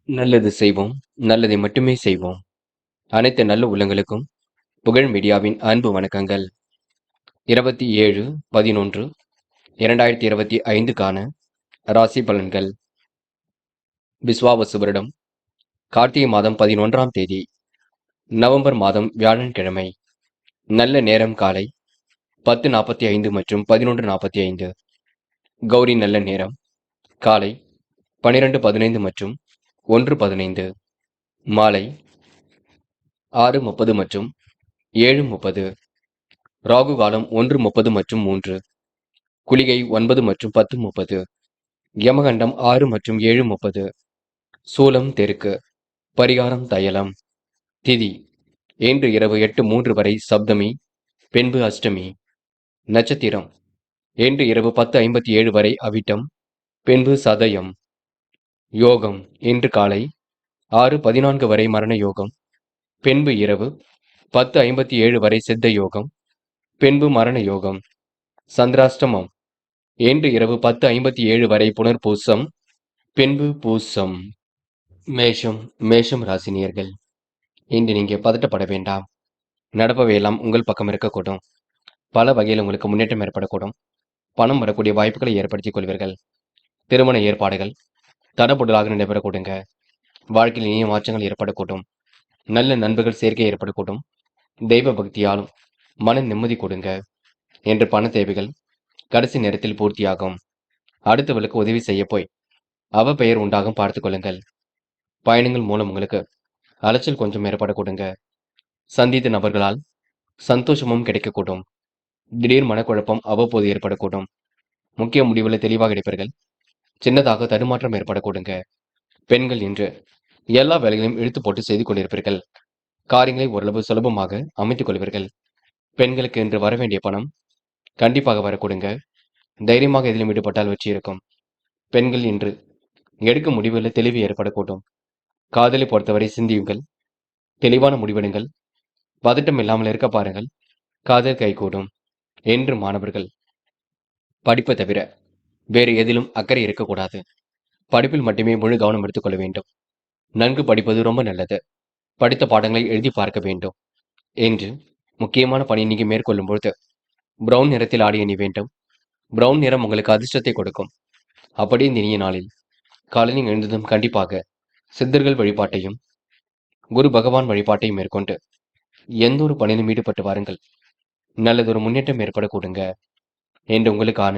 நல்லது செய்வோம், நல்லதை மட்டுமே செய்வோம். அனைத்து நல்ல உள்ளங்களுக்கும் புகழ் மீடியாவின் அன்பு வணக்கங்கள். 27/11/2025க்கான ராசி பலன்கள். விஸ்வாவசு வருடம் கார்த்திகை மாதம் 11ஆம் தேதி, நவம்பர் மாதம் வியாழன்கிழமை. நல்ல நேரம் காலை 10:45 மற்றும் 11:45. கௌரி நல்ல நேரம் காலை 12:15 மற்றும் 1:15. மாலை 6:30 மற்றும் 7:30. ராகு காலம் 1:30 மற்றும் 3. குளிகை 9 மற்றும் 10:30. யமகண்டம் 6 மற்றும் 7:30. சூலம் தெற்கு. பரிகாரம் தையலம். திதி இன்று இரவு 8:03 வரை சப்தமி, பின்பு அஷ்டமி. நட்சத்திரம் இன்று இரவு 10:57 வரை அவிட்டம், பின்பு சதயம். யோகம் இன்று காலை 6:14 வரை மரண யோகம், பின்பு இரவு 10:57 வரை சித்த யோகம், பின்பு மரண யோகம். சந்திராஷ்டமம் இன்று இரவு 10:57 வரை புனர்பூசம், பின்பு பூசம். மேஷம் ராசினியர்கள், இன்று நீங்க பதட்டப்பட வேண்டாம். நடப்பவையெல்லாம் உங்கள் பக்கம் இருக்கக்கூடும். பல வகையில் உங்களுக்கு முன்னேற்றம் ஏற்படக்கூடும். பணம் வரக்கூடிய வாய்ப்புகளை ஏற்படுத்திக் கொள்வீர்கள். திருமண ஏற்பாடுகள் தடபுடலாக நடைபெறக்கூடுங்க. வாழ்க்கையில் இனிய மாற்றங்கள் ஏற்படக்கூடும். நல்ல நண்பர்கள் சேர்க்கை ஏற்படக்கூடும். தெய்வ பக்தியாலும் மன நிம்மதி கொடுங்க. என்று பண தேவைகள் கடைசி நேரத்தில் பூர்த்தியாகும். அடுத்தவர்களுக்கு உதவி செய்ய போய் அவ பெயர் உண்டாகும் பார்த்துக் கொள்ளுங்கள். பயணங்கள் மூலம் உங்களுக்கு அலைச்சல் கொஞ்சம் ஏற்படக்கூடுங்க. சந்தித்த நபர்களால் சந்தோஷமும் கிடைக்கக்கூடும். திடீர் மனக்குழப்பம் அவ்வப்போது ஏற்படக்கூடும். முக்கிய முடிவுகளை தெளிவாக எடுப்பீர்கள். சின்னதாக தடுமாற்றம் ஏற்படக்கூடுங்க. பெண்கள் இன்று எல்லா வேலைகளையும் இழுத்து போட்டு செய்து கொண்டிருப்பீர்கள். காரியங்களை ஓரளவு சுலபமாக அமைத்துக் கொள்வீர்கள். பெண்களுக்கு இன்று வரவேண்டிய பணம் கண்டிப்பாக வரக்கூடுங்க. தைரியமாக எதிலும் ஈடுபட்டால் வெற்றி இருக்கும். பெண்கள் இன்று எடுக்கும் முடிவுகளில் தெளிவு ஏற்படக்கூடும். காதலை பொறுத்தவரை சிந்தியுங்கள். தெளிவான முடிவெடுங்கள். பதட்டம் இல்லாமல் இருக்க பாருங்கள். காதல் கைகூடும். என்று மாணவர்கள் படிப்பை தவிர வேறு எதிலும் அக்கறை இருக்கக்கூடாது. படிப்பில் மட்டுமே முழு கவனம் எடுத்துக்கொள்ள வேண்டும். நன்கு படிப்பது ரொம்ப நல்லது. படித்த பாடங்களை எழுதி பார்க்க வேண்டும். என்று முக்கியமான பணி நீங்க மேற்கொள்ளும் பொழுது பிரவுன் நிறத்தில் ஆடை அணி வேண்டும். பிரவுன் நிறம் உங்களுக்கு அதிர்ஷ்டத்தை கொடுக்கும். அப்படி இந்த இனிய நாளில் காலையில் எழுந்ததும் கண்டிப்பாக சித்தர்கள் வழிபாட்டையும் குரு பகவான் வழிபாட்டையும் மேற்கொண்டு எந்த ஒரு பணியிலும் ஈடுபட்டு வாருங்கள். நல்லதொரு முன்னேற்றம் ஏற்படக்கூடுங்க. என்று உங்களுக்கான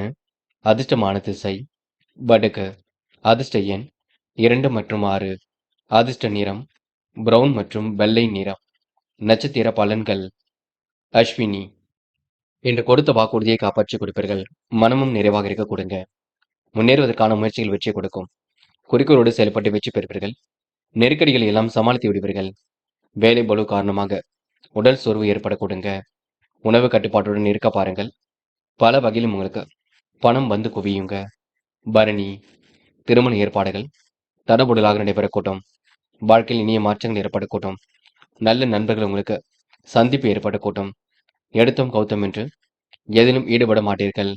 அதிர்ஷ்டமான திசை வடக்கு. அதிர்ஷ்ட எண் 2 மற்றும் 6. அதிர்ஷ்ட நிறம் பிரவுன் மற்றும் வெள்ளை நிறம். நட்சத்திர பலன்கள். அஸ்வினி என்று கொடுத்த வாக்குறுதியை காப்பாற்றி கொடுப்பீர்கள். மனமும் நிறைவாக இருக்க கொடுங்க. முன்னேறுவதற்கான முயற்சிகள் வெற்றி கொடுக்கும். குறிக்கோளோடு செயல்பட்டு வெற்றி பெறுவீர்கள். நெருக்கடிகளை எல்லாம் சமாளித்து விடுவீர்கள். வேலை பளு காரணமாக உடல் சோர்வு ஏற்பட கொடுங்க. உணவு கட்டுப்பாட்டுடன் இருக்க பாருங்கள். பல வகையிலும் உங்களுக்கு பணம் வந்து குவியுங்க. பரணி திருமண ஏற்பாடுகள் தடபுடலாக நடைபெறக்கூடும். வாழ்க்கையில் இனிய மாற்றங்கள் ஏற்படக்கூடும். நல்ல நண்பர்கள் உங்களுக்கு சந்திப்பு ஏற்படக்கூடும். எடுத்தும் கௌத்தம் என்று எதிலும் ஈடுபட மாட்டீர்கள்.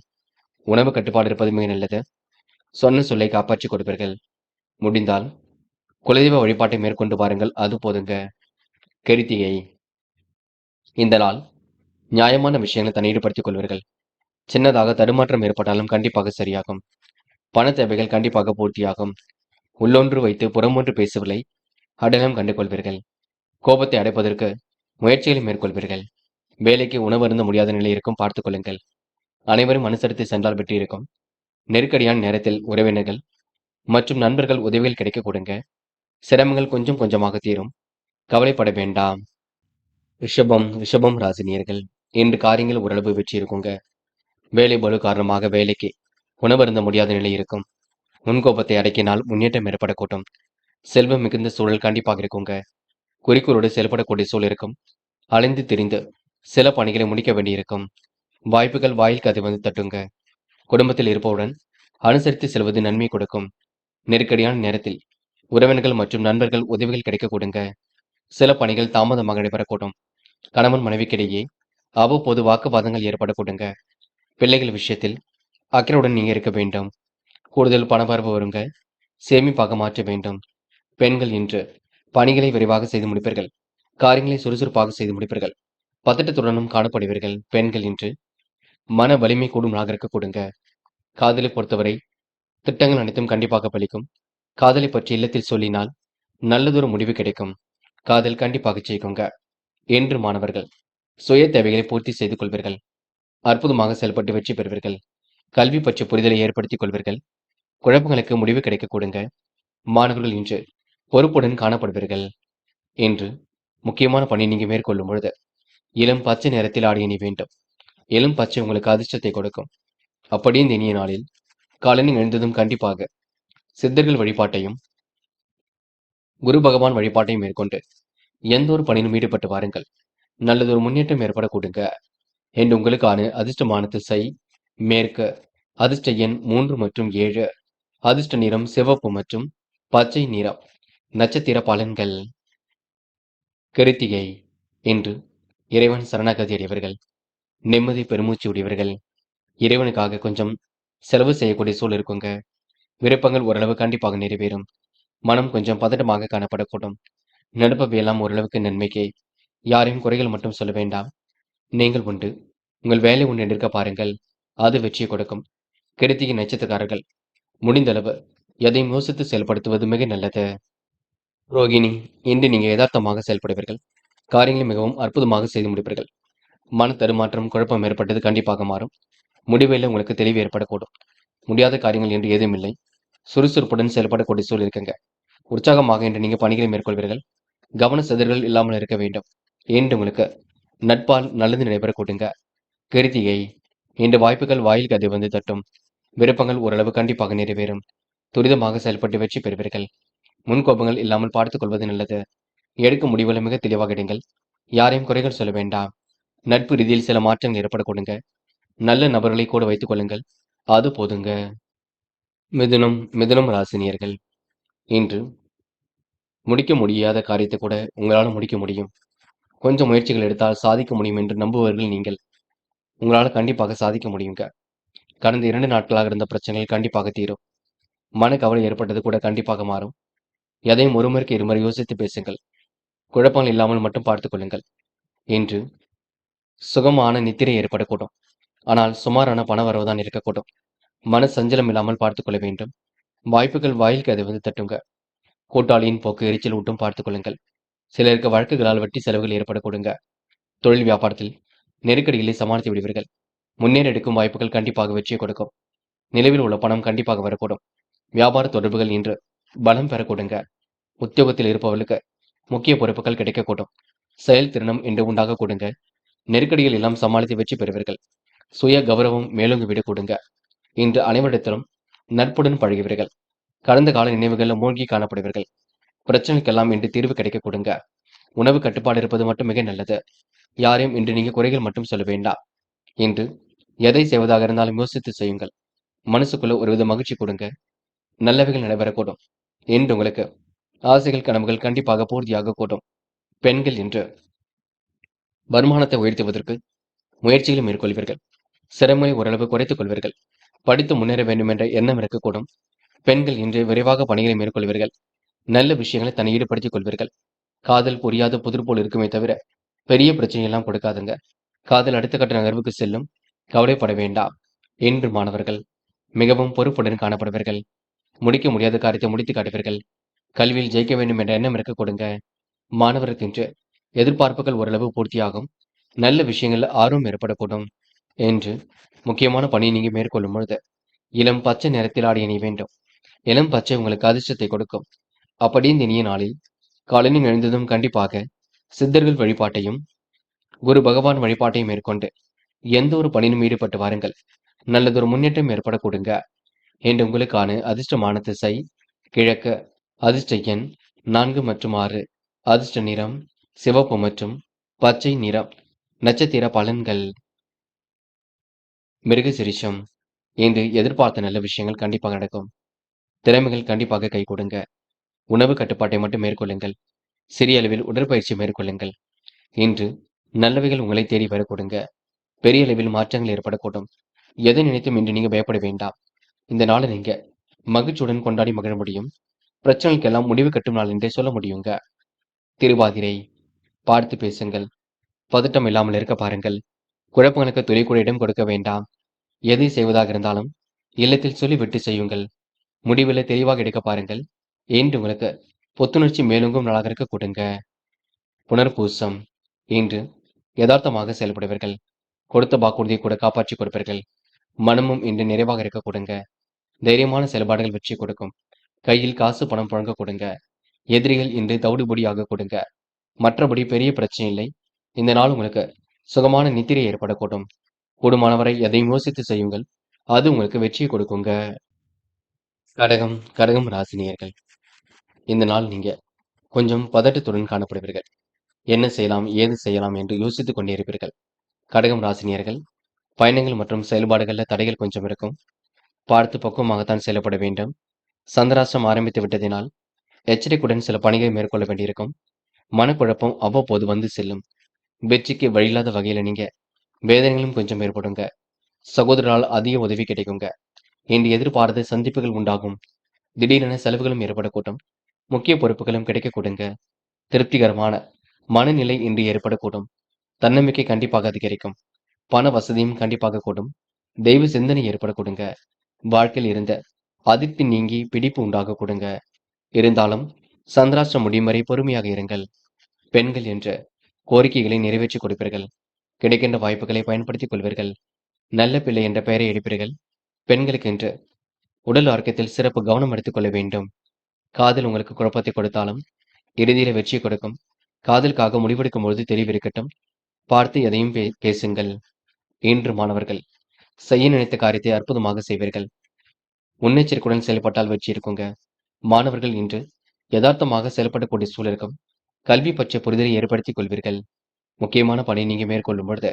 உணவு கட்டுப்பாடு இருப்பது மிக நல்லது. சொன்ன சொல்லை காப்பாற்றி கொடுப்பீர்கள். முடிந்தால் குலதெய்வ வழிபாட்டை மேற்கொண்டு பாருங்கள். அது போதுங்க. கிருத்திகை இந்த நாள் நியாயமான விஷயங்களை தன்னை ஈடுபடுத்திக் கொள்வீர்கள். சின்னதாக தடுமாற்றம் ஏற்பட்டாலும் கண்டிப்பாக சரியாகும். பண தேவைகள் கண்டிப்பாக பூர்த்தியாகும். உள்ளொன்று வைத்து புறமொன்று பேசவில்லை அடையாளம் கண்டு கொள்வீர்கள். கோபத்தை அடைப்பதற்கு முயற்சிகளை மேற்கொள்வீர்கள். வேலைக்கு உணவு அருந்த முடியாத நிலை இருக்கும், பார்த்துக் கொள்ளுங்கள். அனைவரும் அனுசரித்து சென்றால் வெற்றி இருக்கும். நெருக்கடியான நேரத்தில் உறவினர்கள் மற்றும் நண்பர்கள் உதவிகள் கிடைக்க கொடுங்க. சிரமங்கள் கொஞ்சம் கொஞ்சமாக தீரும். கவலைப்பட வேண்டாம். ரிஷபம் ராசினியர்கள், இன்று காரியங்கள் ஓரளவு வெற்றி இருக்குங்க. வேலை பளு காரணமாக வேலைக்கு உணவருந்த முடியாத நிலை இருக்கும். முன்கோபத்தை அடக்கினால் முன்னேற்றம் ஏற்படக்கூடும். செல்வம் மிகுந்த சூழல் கண்டிப்பாக இருக்குங்க. குறிக்கோளோடு செயல்படக்கூடிய சூழல் இருக்கும். அலைந்து திரிந்து சில பணிகளை முடிக்க வேண்டியிருக்கும். வாய்ப்புகள் வாயில் கதை வந்து தட்டுங்க. குடும்பத்தில் இருப்பவுடன் அனுசரித்து செல்வது நன்மை கொடுக்கும். நெருக்கடியான நேரத்தில் உறவினர்கள் மற்றும் நண்பர்கள் உதவிகள் கிடைக்க கொடுங்க. சில பணிகள் தாமதமாக நடைபெறக்கூடும். கணவன் மனைவிக்கிடையே அவ்வப்போது வாக்குவாதங்கள் ஏற்படக்கூடுங்க. பிள்ளைகள் விஷயத்தில் அக்கறையுடன் நீங்க இருக்க வேண்டும். கூடுதல் பணவரவு வருங்க. சேமிப்பாக மாற்ற வேண்டும். பெண்கள் இன்று பணிகளை விரைவாக செய்து முடிப்பீர்கள். காரியங்களை சுறுசுறுப்பாக செய்து முடிப்பீர்கள். பதட்டத்துடனும் காணப்படுவீர்கள். பெண்கள் இன்று மன வலிமை கூடும் நாளாக இருக்க கொடுங்க. காதலை பொறுத்தவரை திட்டங்கள் அனைத்தும் கண்டிப்பாக பலிக்கும். காதலை பற்றி இல்லத்தில் சொல்லினால் நல்லதொரு முடிவு கிடைக்கும். காதல் கண்டிப்பாக ஜெயிக்குங்க. என்று மாணவர்கள் சுய தேவைகளை பூர்த்தி செய்து கொள்வீர்கள். அற்புதமாக செயல்பட்டு வெற்றி பெறுவீர்கள். கல்வி பற்றிய புரிதலை ஏற்படுத்திக் கொள்வீர்கள். குழப்பங்களுக்கு முடிவு கிடைக்க கொடுங்க. மாணவர்கள் இன்று பொறுப்புடன் காணப்படுவீர்கள். என்று முக்கியமான பணி நீங்க மேற்கொள்ளும் பொழுது இளம் பச்சை நிறத்தில் ஆடை அணி வேண்டும். இளம் பச்சை உங்களுக்கு அதிர்ஷ்டத்தை கொடுக்கும். அப்படியே இந்த இனிய நாளில் காலையில் எழுந்ததும் கண்டிப்பாக சித்தர்கள் வழிபாட்டையும் குரு பகவான் வழிபாட்டையும் மேற்கொண்டு எந்த ஒரு பணியிலும் ஈடுபட்டு வாருங்கள். நல்லதொரு முன்னேற்றம் ஏற்பட கொடுங்க. என்று உங்களுக்கான அதிர்ஷ்டமான திசை மேற்கு. அதிர்ஷ்ட எண் 3 மற்றும் 7. அதிர்ஷ்ட நிறம் சிவப்பு மற்றும் பச்சை நிறம். நட்சத்திர பலன்கள். கிருத்திகை இன்று இறைவன் சரணாகதி அடைவர்கள். நிம்மதி பெருமூச்சு உடையவர்கள். இறைவனுக்காக கொஞ்சம் செலவு செய்யக்கூடிய சூழல் இருக்குங்க. விருப்பங்கள் ஓரளவு கண்டிப்பாக நிறைவேறும். மனம் கொஞ்சம் பதட்டமாக காணப்படக்கூடும். நடப்பவையெல்லாம் ஓரளவுக்கு நன்மைக்கே. யாரையும் குறைகள் மட்டும் சொல்ல வேண்டாம். நீங்கள் உண்டு உங்கள் வேலை ஒன்று எடுக்க பாருங்கள். அது வெற்றியை கொடுக்கும். கிருத்திகை நட்சத்திரக்காரர்கள் முடிந்தளவு எதையும் யோசித்து செயல்படுத்துவது மிக நல்லது. ரோகிணி இன்று நீங்க யதார்த்தமாக செயல்படுவீர்கள். காரியங்களை மிகவும் அற்புதமாக செய்து முடிப்பீர்கள். மன தடுமாற்றம் குழப்பம் ஏற்பட்டது கண்டிப்பாக மாறும். முடிவில் உங்களுக்கு தெளிவு ஏற்படக்கூடும். முடியாத காரியங்கள் என்று ஏதும் இல்லை. சுறுசுறுப்புடன் செயல்படக்கூடிய சூழல் இருக்குங்க. உற்சாகமாக இன்று நீங்க பணிகளை மேற்கொள்வீர்கள். கவன சிதறல்கள் இல்லாமல் இருக்க வேண்டும். என்று உங்களுக்கு நட்பால் நல்லது நடைபெற கொடுங்க. கிருத்திகை இன்று வாய்ப்புகள் வாயில் கதை வந்து தட்டும். விருப்பங்கள் ஓரளவு கண்டிப்பாக நிறைவேறும். துரிதமாக செயல்பட்டு வெற்றி பெறுவீர்கள். முன்கோபங்கள் இல்லாமல் பார்த்துக் கொள்வது நல்லது. எடுக்கும் முடிவுகளை மிக தெளிவாக எடுங்கள். யாரையும் குறைகள் சொல்ல வேண்டாம். நட்பு ரீதியில் சில மாற்றங்கள் ஏற்பட கொடுங்க. நல்ல நபர்களை கூட வைத்துக் கொள்ளுங்கள். அது போதுங்க. மிதுனம் ராசினியர்கள் இன்று முடிக்க முடியாத காரியத்தை கூட உங்களால் முடிக்க முடியும். கொஞ்சம் முயற்சிகள் எடுத்தால் சாதிக்க முடியும் என்று நம்புவர்கள் நீங்கள். உங்களால் கண்டிப்பாக சாதிக்க முடியுங்க. கடந்த 2 நாட்களாக இருந்த பிரச்சனைகள் கண்டிப்பாக தீரும். மனக்கவலை ஏற்பட்டது கூட கண்டிப்பாக மாறும். எதையும் ஒருமுறைக்கு இருமுறை யோசித்து பேசுங்கள். குழப்பங்கள் இல்லாமல் மட்டும் பார்த்துக் கொள்ளுங்கள். இன்று சுகமான நித்திரை ஏற்படக்கூடும். ஆனால் சுமாரான பண வரவுதான் இருக்கக்கூடும். மன சஞ்சலம் இல்லாமல் பார்த்துக் கொள்ள வேண்டும். வாய்ப்புகள் வாயிலுக்கு அதை வந்து தட்டுங்க. கூட்டாளியின் போக்கு எரிச்சல் ஊட்டும் பார்த்துக் கொள்ளுங்கள். சிலருக்கு வழக்குகளால் வட்டி செலவுகள் ஏற்பட கொடுங்க. தொழில் வியாபாரத்தில் நெருக்கடிகளை சமாளித்து விடுவீர்கள். முன்னேற எடுக்கும் வாய்ப்புகள் கண்டிப்பாக வெற்றியை கொடுக்கும். நிலவில் உள்ள பணம் கண்டிப்பாக வரக்கூடும். வியாபார தொடர்புகள் இன்று பலம் பெற கொடுங்க. உத்தியோகத்தில் இருப்பவர்களுக்கு முக்கிய பொறுப்புகள் கிடைக்கக்கூடும். செயல்திறனும் இன்று உண்டாக கொடுங்க. நெருக்கடிகள் எல்லாம் சமாளித்து வெற்றி பெறுவீர்கள். சுய கௌரவம் மேலோங்கி விட கொடுங்க. இன்று அனைவரிடத்திலும் நட்புடன் பழகுவீர்கள். கடந்த கால நினைவுகளில் மூழ்கி காணப்படுவீர்கள். பிரச்சனைக்கெல்லாம் இன்று தீர்வு கிடைக்க கொடுங்க. உணவு கட்டுப்பாடு இருப்பது மட்டும் மிக நல்லது. யாரையும் இன்று நீங்க குறைகள் மட்டும் சொல்ல வேண்டாம். இன்று எதை செய்வதாக இருந்தாலும் யோசித்து செய்யுங்கள். மனசுக்குள்ள ஒருவித மகிழ்ச்சி கொடுங்க. நல்லவைகள் நடைபெறக்கூடும். இன்று உங்களுக்கு ஆசைகள் கனவுகள் கண்டிப்பாக பூர்த்தியாக கூடும். பெண்கள் இன்று வருமானத்தை உயர்த்துவதற்கு முயற்சிகளை மேற்கொள்வீர்கள். சிரமங்களை ஓரளவு குறைத்துக் கொள்வீர்கள். படித்து முன்னேற வேண்டும் என்ற எண்ணம் இருக்கக்கூடும். பெண்கள் இன்று விரைவாக பணிகளை மேற்கொள்வீர்கள். நல்ல விஷயங்களை தன்னை ஈடுபடுத்திக் கொள்வீர்கள். காதல் புரியாத புதிர் போல் இருக்குமே தவிர பெரிய பிரச்சனையெல்லாம் கொடுக்காதுங்க. காதல் அடுத்த கட்ட நகர்வுக்கு செல்லும். கவலைப்பட வேண்டாம். என்று மாணவர்கள் மிகவும் பொறுப்புடன் காணப்படுவீர்கள். முடிக்க முடியாத காரியத்தை முடித்து காட்டுவீர்கள். கல்வியில் ஜெயிக்க வேண்டும் என்ற எண்ணம் இருக்க கொடுங்க. மாணவருக்கு இன்று எதிர்பார்ப்புகள் ஓரளவு பூர்த்தியாகும். நல்ல விஷயங்கள் ஆர்வம் ஏற்படக்கூடும். என்று முக்கியமான பணியை நீங்க மேற்கொள்ளும் பொழுது இளம் பச்சை நிறத்தில் ஆடை அணிய வேண்டும். இளம் பச்சை உங்களுக்கு அதிர்ஷ்டத்தை கொடுக்கும். அப்படி இந்த இனிய நாளில் காலையில் எழுந்ததும் கண்டிப்பாக சித்தர்கள் வழிபாட்டையும் குரு பகவான் வழிபாட்டையும் மேற்கொண்டு எந்த ஒரு பணியிலும் ஈடுபட்டு வாருங்கள். நல்லதொரு முன்னேற்றம் ஏற்பட கொடுங்க. என்று உங்களுக்கான அதிர்ஷ்டமான திசை கிழக்கு. அதிர்ஷ்ட எண் 4 மற்றும் 6. அதிர்ஷ்ட நிறம் சிவப்பு மற்றும் பச்சை நிறம். நட்சத்திர பலன்கள். மிருகசிரிஷம் இன்று எதிர்பார்த்த நல்ல விஷயங்கள் கண்டிப்பாக நடக்கும். திறமைகள் கண்டிப்பாக கை கொடுங்க. உணவு கட்டுப்பாட்டை மட்டும் மேற்கொள்ளுங்கள். சிறிய அளவில் உடற்பயிற்சி மேற்கொள்ளுங்கள். இன்று நல்லவைகள் உங்களை தேடி வர கொடுங்க. பெரிய அளவில் மாற்றங்கள் ஏற்படக்கூடும். எதை நினைத்தும் இன்று நீங்க பயப்பட வேண்டாம். இந்த நாளை நீங்க மகிழ்ச்சியுடன் கொண்டாடி மகிழ முடியும். பிரச்சனைக்கெல்லாம் முடிவு கட்டும் நாள் என்றே சொல்ல முடியுங்க. திருவாதிரை, பார்த்து பேசுங்கள். பதட்டம் இல்லாமல் இருக்க பாருங்கள். குழப்பங்களுக்கு துளி கூட இடம் கொடுக்க வேண்டாம். எதை செய்வதாக இருந்தாலும் இல்லத்தில் சொல்லிவிட்டு செய்யுங்கள். முடிவில் தெளிவாக எடுக்க பாருங்கள். இன்று உங்களுக்கு புத்துணர்ச்சி மேலோங்கும் நாளாக இருக்க கொடுங்க. புனர்பூசம், இன்று யதார்த்தமாக செயல்படுவீர்கள். கொடுத்த வாக்குறுதியை கூட காப்பாற்றிக் கொடுப்பீர்கள். மனமும் இன்று நிறைவாக இருக்க கொடுங்க. தைரியமான செயல்பாடுகள் வெற்றி கொடுக்கும். கையில் காசு பணம் புழங்க கொடுங்க. எதிரிகள் இன்று தவிடுபொடியாக கொடுங்க. மற்றபடி பெரிய பிரச்சனை இல்லை. இந்த நாள் உங்களுக்கு சுகமான நித்திரை ஏற்படக்கூடும். கூடுமானவரை எதையும் யோசித்து செய்யுங்கள். அது உங்களுக்கு வெற்றியை கொடுக்குங்க. கடகம் ராசினியர்கள், இந்த நாள் நீங்க கொஞ்சம் பதட்டத்துடன் காணப்படுவீர்கள். என்ன செய்யலாம் ஏது செய்யலாம் என்று யோசித்துக் கொண்டிருப்பீர்கள். கடகம் ராசினியர்கள், பயணங்கள் மற்றும் செயல்பாடுகளில் தடைகள் கொஞ்சம் இருக்கும். பார்த்து பக்குவமாகத்தான் செயல்பட வேண்டும். சந்திராஷ்டிரம் ஆரம்பித்து விட்டதினால் எச்சரிக்கையுடன் சில பணிகளை மேற்கொள்ள வேண்டியிருக்கும். மனக்குழப்பம் அவ்வப்போது வந்து செல்லும். வெற்றிக்கு வழியில்லாத வகையில நீங்க வேதனைகளும் கொஞ்சம் ஏற்படுங்க. சகோதரரால் அதிக உதவி கிடைக்குங்க. இன்று எதிர்பாராத சந்திப்புகள் உண்டாகும். திடீரென செலவுகளும் ஏற்படக்கூடும். முக்கிய பொறுப்புகளும் கிடைக்கக்கூடுங்க. திருப்திகரமான மனநிலை இன்று ஏற்படக்கூடும். தன்னம்பிக்கை கண்டிப்பாக அதிகரிக்கும். பண வசதியும் கண்டிப்பாக கூடும். தெய்வ சிந்தனை ஏற்படக்கூடுங்க. வாழ்க்கையில் இருந்த அதிருப்தி நீங்கி பிடிப்பு உண்டாக கொடுங்க. இருந்தாலும் சந்திராஷ்டிரம் முடியும் வரை பொறுமையாக இருங்கள். பெண்கள் என்ற கோரிக்கைகளை நிறைவேற்றிக் கொடுப்பீர்கள். கிடைக்கின்ற வாய்ப்புகளை பயன்படுத்திக் கொள்வீர்கள். நல்ல பிள்ளை என்ற பெயரை எடுப்பீர்கள். பெண்களுக்கு என்று உடல் ஆரோக்கியத்தில் சிறப்பு கவனம் எடுத்துக் கொள்ள வேண்டும். காதல் உங்களுக்கு குழப்பத்தை கொடுத்தாலும் இறுதியில வெற்றி கொடுக்கும். காதலுக்காக முடிவெடுக்கும் பொழுது தெளிவிருக்கட்டும். பார்த்து எதையும் பேசுங்கள். இன்று மாணவர்கள் செய்ய நினைத்த காரியத்தை அற்புதமாக செய்வீர்கள். முன்னெச்சரிக்கையுடன் செயல்பட்டால் வெற்றி இருக்குங்க. மாணவர்கள் இன்று யதார்த்தமாக செயல்படக்கூடிய சூழலுக்கும் கல்வி பற்றிய புரிதலை ஏற்படுத்திக் கொள்வீர்கள். முக்கியமான பணியை நீங்க மேற்கொள்ளும் பொழுது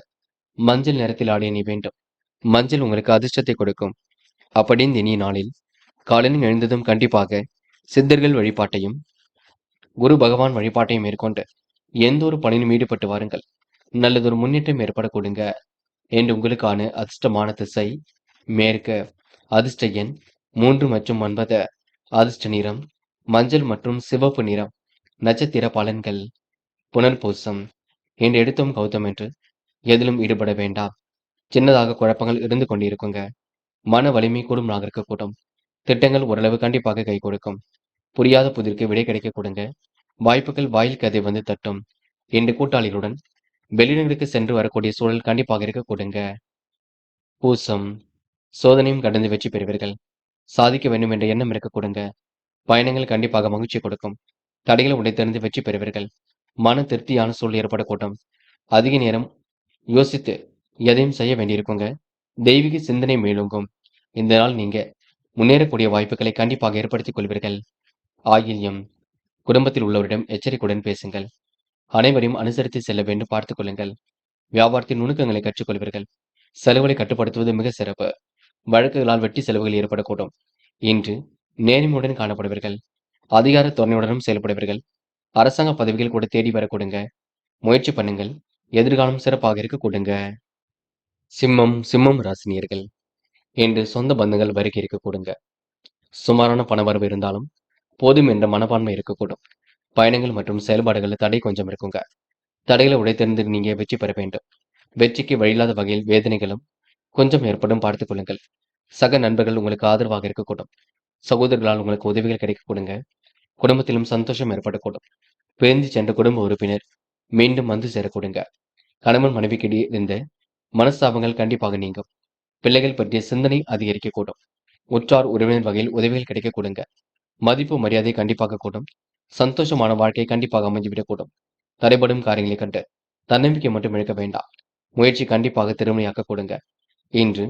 மஞ்சள் நிறத்தில் ஆடை அணி வேண்டும். மஞ்சள் உங்களுக்கு அதிர்ஷ்டத்தை கொடுக்கும். அப்படி இந்த இனிய நாளில் காலையில் எழுந்ததும் கண்டிப்பாக சித்தர்கள் வழிபாட்டையும் குரு பகவான் வழிபாட்டையும் மேற்கொண்டு எந்த ஒரு பணியிலும் ஈடுபட்டு வாருங்கள். நல்லதொரு முன்னேற்றம் ஏற்பட கொடுங்க. என்று உங்களுக்கான அதிர்ஷ்டமான திசை மேற்கு. அதிர்ஷ்ட எண் 3 மற்றும் 9. அதிர்ஷ்ட நிறம் மஞ்சள் மற்றும் சிவப்பு நிறம். நட்சத்திர பலன்கள். புனர்பூசம், என்று எடுத்தோம் கௌதம் என்று எதிலும் ஈடுபட வேண்டாம். சின்னதாக குழப்பங்கள் இருந்து கொண்டிருக்குங்க. மன வலிமை கூடும் நாக இருக்கக்கூடும். திட்டங்கள் ஓரளவு கண்டிப்பாக கை கொடுக்கும். புரியாத புதிருக்கு விடை கிடைக்க கொடுங்க. வாய்ப்புகள் வாயில் கதை வந்து தட்டும். இன்று கூட்டாளிகளுடன் வெளியிடங்களுக்கு சென்று வரக்கூடிய சூழல் கண்டிப்பாக இருக்க கொடுங்க. பூசம், சோதனையும் கடந்து வெற்றி பெறுவீர்கள். சாதிக்க வேண்டும் என்ற எண்ணம் இருக்க கொடுங்க. பயணங்கள் கண்டிப்பாக மகிழ்ச்சி கொடுக்கும். தடைகளை உடைத்தெறிந்து வெற்றி பெறுவீர்கள். மன திருப்தியான சூழல் ஏற்படக்கூடும். அதிக நேரம் யோசித்து எதையும் செய்ய வேண்டியிருக்குங்க. தெய்வீக சிந்தனை மேலோங்கும். இந்த நாள் நீங்க முன்னேறக்கூடிய வாய்ப்புகளை கண்டிப்பாக ஏற்படுத்திக் கொள்வீர்கள். ஆயில்யம், குடும்பத்தில் உள்ளவரிடம் எச்சரிக்கையுடன் பேசுங்கள். அனைவரையும் அனுசரித்து செல்ல வேண்டும் பார்த்துக் கொள்ளுங்கள். வியாபாரத்தின் நுணுக்கங்களை கற்றுக்கொள்வீர்கள். செலவுகளை கட்டுப்படுத்துவது மிக சிறப்பு. வழக்குகளால் வெட்டி செலவுகள் ஏற்படக்கூடும். இன்று நேர்மையுடன் காணப்படுவீர்கள். அதிகார துணையுடனும் செயல்படுவீர்கள். அரசாங்க பதவிகள் கூட தேடி வர கொடுங்க. முயற்சி பண்ணுங்கள். எதிர்காலம் சிறப்பாக இருக்க கொடுங்க. சிம்மம் ராசினியர்கள், என்று சொந்த பந்தங்கள் வருகை இருக்க கொடுங்க. சுமாரான பணவரவு இருந்தாலும் போதும் என்ற மனப்பான்மை இருக்கக்கூடும். பயணங்கள் மற்றும் செயல்பாடுகளில் தடை கொஞ்சம் இருக்குங்க. தடைகளை உடைத்தெறிந்து நீங்க வெற்றி பெற வேண்டும். வெற்றிக்கு வழியில்லாத வகையில் வேதனைகளும் கொஞ்சம் ஏற்படும் பார்த்துக் கொள்ளுங்கள். சக நண்பர்கள் உங்களுக்கு ஆதரவாக இருக்கக்கூடும். சகோதரர்களால் உங்களுக்கு உதவிகள் கிடைக்க கொடுங்க. குடும்பத்திலும் சந்தோஷம் ஏற்படக்கூடும். பிரிந்து சென்ற குடும்ப உறுப்பினர் மீண்டும் வந்து சேர கொடுங்க. கணவன் மனைவிக்கிடையே இருந்த மனஸ்தாபங்கள் கண்டிப்பாக நீங்கும். பிள்ளைகள் பற்றிய சிந்தனை அதிகரிக்கக்கூடும். உற்றார் உறவினர் வகையில் உதவிகள் கிடைக்க கொடுங்க. மதிப்பு மரியாதை கண்டிப்பாக கூடும். சந்தோஷமான வாழ்க்கை கண்டிப்பாக அமைந்துவிடக்கூடும். தடைபடும் காரியங்களை கண்டு தன்னம்பிக்கை மட்டும் இழக்க வேண்டாம். முயற்சி கண்டிப்பாக திறமையாக்க கொடுங்க. இன்று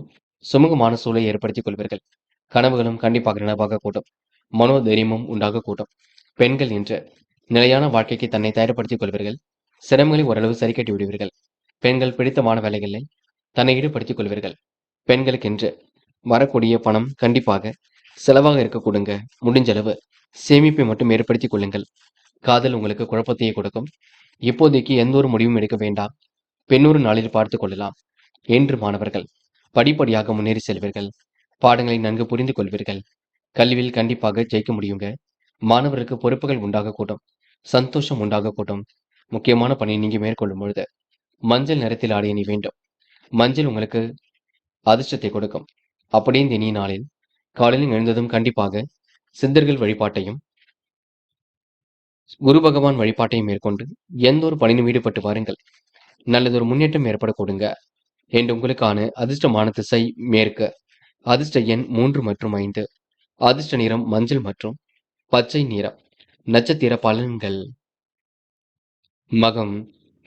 சுமூகமான சூழலை ஏற்படுத்திக் கொள்வீர்கள். கனவுகளும் கண்டிப்பாக நனவாக கூடும். மனோதைரியமும் உண்டாக கூடும். பெண்கள் இன்று நிலையான வாழ்க்கைக்கு தன்னை தயார்படுத்திக் கொள்வீர்கள். சிரமங்களை ஓரளவு சரி கட்டி விடுவீர்கள். பெண்கள் பிடித்தமான வேலைகளில் தன்னை ஈடுபடுத்திக் கொள்வீர்கள். பெண்களுக்கென்று வரக்கூடிய பணம் கண்டிப்பாக செலவாக இருக்க கொடுங்க. முடிஞ்சளவு சேமிப்பை மட்டும் ஏற்படுத்திக் கொள்ளுங்கள். காதல் உங்களுக்கு குழப்பத்தையே கொடுக்கும். இப்போதைக்கு எந்த ஒரு முடிவும் எடுக்க வேண்டாம். பின்னொரு நாளில் பார்த்துக் கொள்ளலாம். என்று மாணவர்கள் படிப்படியாக முன்னேறி செல்வீர்கள். பாடங்களை நன்கு புரிந்து கொள்வீர்கள். கல்வியில் கண்டிப்பாக ஜெயிக்க முடியுங்க. மாணவருக்கு பொறுப்புகள் உண்டாகக்கூடும். சந்தோஷம் உண்டாகக்கூடும். முக்கியமான பணியை நீங்க மேற்கொள்ளும் பொழுது மஞ்சள் நிறத்தில் ஆடை அணி வேண்டும். மஞ்சள் உங்களுக்கு அதிர்ஷ்டத்தை கொடுக்கும். அப்படியே இந்த இனிய நாளில் காலையில் எழுந்ததும் கண்டிப்பாக சித்தர்கள் வழிபாட்டையும் குரு பகவான் வழிபாட்டையும் மேற்கொண்டு எந்த ஒரு பணியிலும் ஈடுபட்டு வாருங்கள். நல்லதொரு முன்னேற்றம் ஏற்படக்கூடுங்க. என்று உங்களுக்கான அதிர்ஷ்டமான திசை மேற்கு. அதிர்ஷ்ட எண் 3 மற்றும் 5. அதிர்ஷ்ட நிறம் மஞ்சள் மற்றும் பச்சை நிறம். நட்சத்திர பலன்கள். மகம்.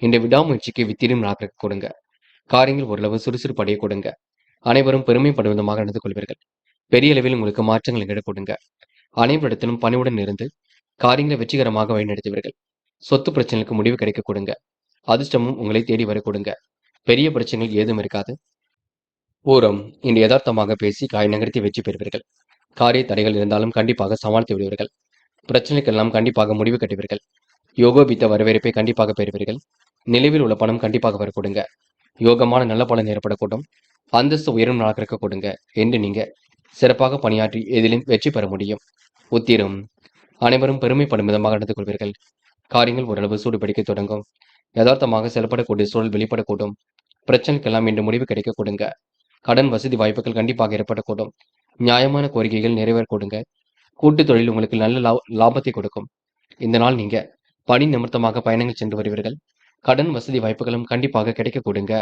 இந்த விடாமுயற்சிக்கு வித்திடும் நாட்கள் கொடுங்க. காரியங்கள் ஓரளவு சுறுசுறுப்பு அடைய கொடுங்க. அனைவரும் பெருமைப்படும் விதமாக நடந்து கொள்வீர்கள். பெரிய அளவில் உங்களுக்கு மாற்றங்கள் நிகழ கொடுங்க. அனைவரிடத்திலும் பணிவுடன் இருந்து காரியங்களை வெற்றிகரமாக வழிநடத்துவீர்கள். சொத்து பிரச்சனைகளுக்கு முடிவு கிடைக்க கொடுங்க. அதிர்ஷ்டமும் உங்களை தேடி வர கொடுங்க. பெரிய பிரச்சனைகள் ஏதும் இருக்காது. பூரம். இன்று யதார்த்தமாக பேசி காய் நகர்த்தி வெற்றி பெறுவீர்கள். காரிய தடைகள் இருந்தாலும் கண்டிப்பாக சமாளித்து விடுவீர்கள். பிரச்சனைக்கெல்லாம் கண்டிப்பாக முடிவு கட்டுவீர்கள். யோகோபித்த வரவேற்பை கண்டிப்பாக பெறுவீர்கள். நிலவில் உள்ள பணம் கண்டிப்பாக வர கொடுங்க. யோகமான நல்ல பலன் ஏற்படக்கூடும். அந்தஸ்து உயரும் நாளாக கொடுங்க என்று நீங்க சிறப்பாக பணியாற்றி எதிலும் வெற்றி பெற முடியும். உத்திரம். அனைவரும் பெருமைப்படும் விதமாக நடந்து கொள்வீர்கள். காரியங்கள் ஓரளவு சூடுபிடிக்க தொடங்கும். யதார்த்தமாக செயல்படக்கூடிய சூழல் வெளிப்படக்கூடும். பிரச்சனைக்கெல்லாம் இன்று முடிவு கிடைக்க கொடுங்க. கடன் வசதி வாய்ப்புகள் கண்டிப்பாக ஏற்படக்கூடும். நியாயமான கோரிக்கைகள் நிறைவேற கொடுங்க. கூட்டு தொழில் உங்களுக்கு நல்ல லாபத்தை கொடுக்கும். இந்த நாள் நீங்க பணி நிமித்தமாக பயணங்கள் சென்று வருவீர்கள். கடன் வசதி வாய்ப்புகளும் கண்டிப்பாக கிடைக்க கொடுங்க.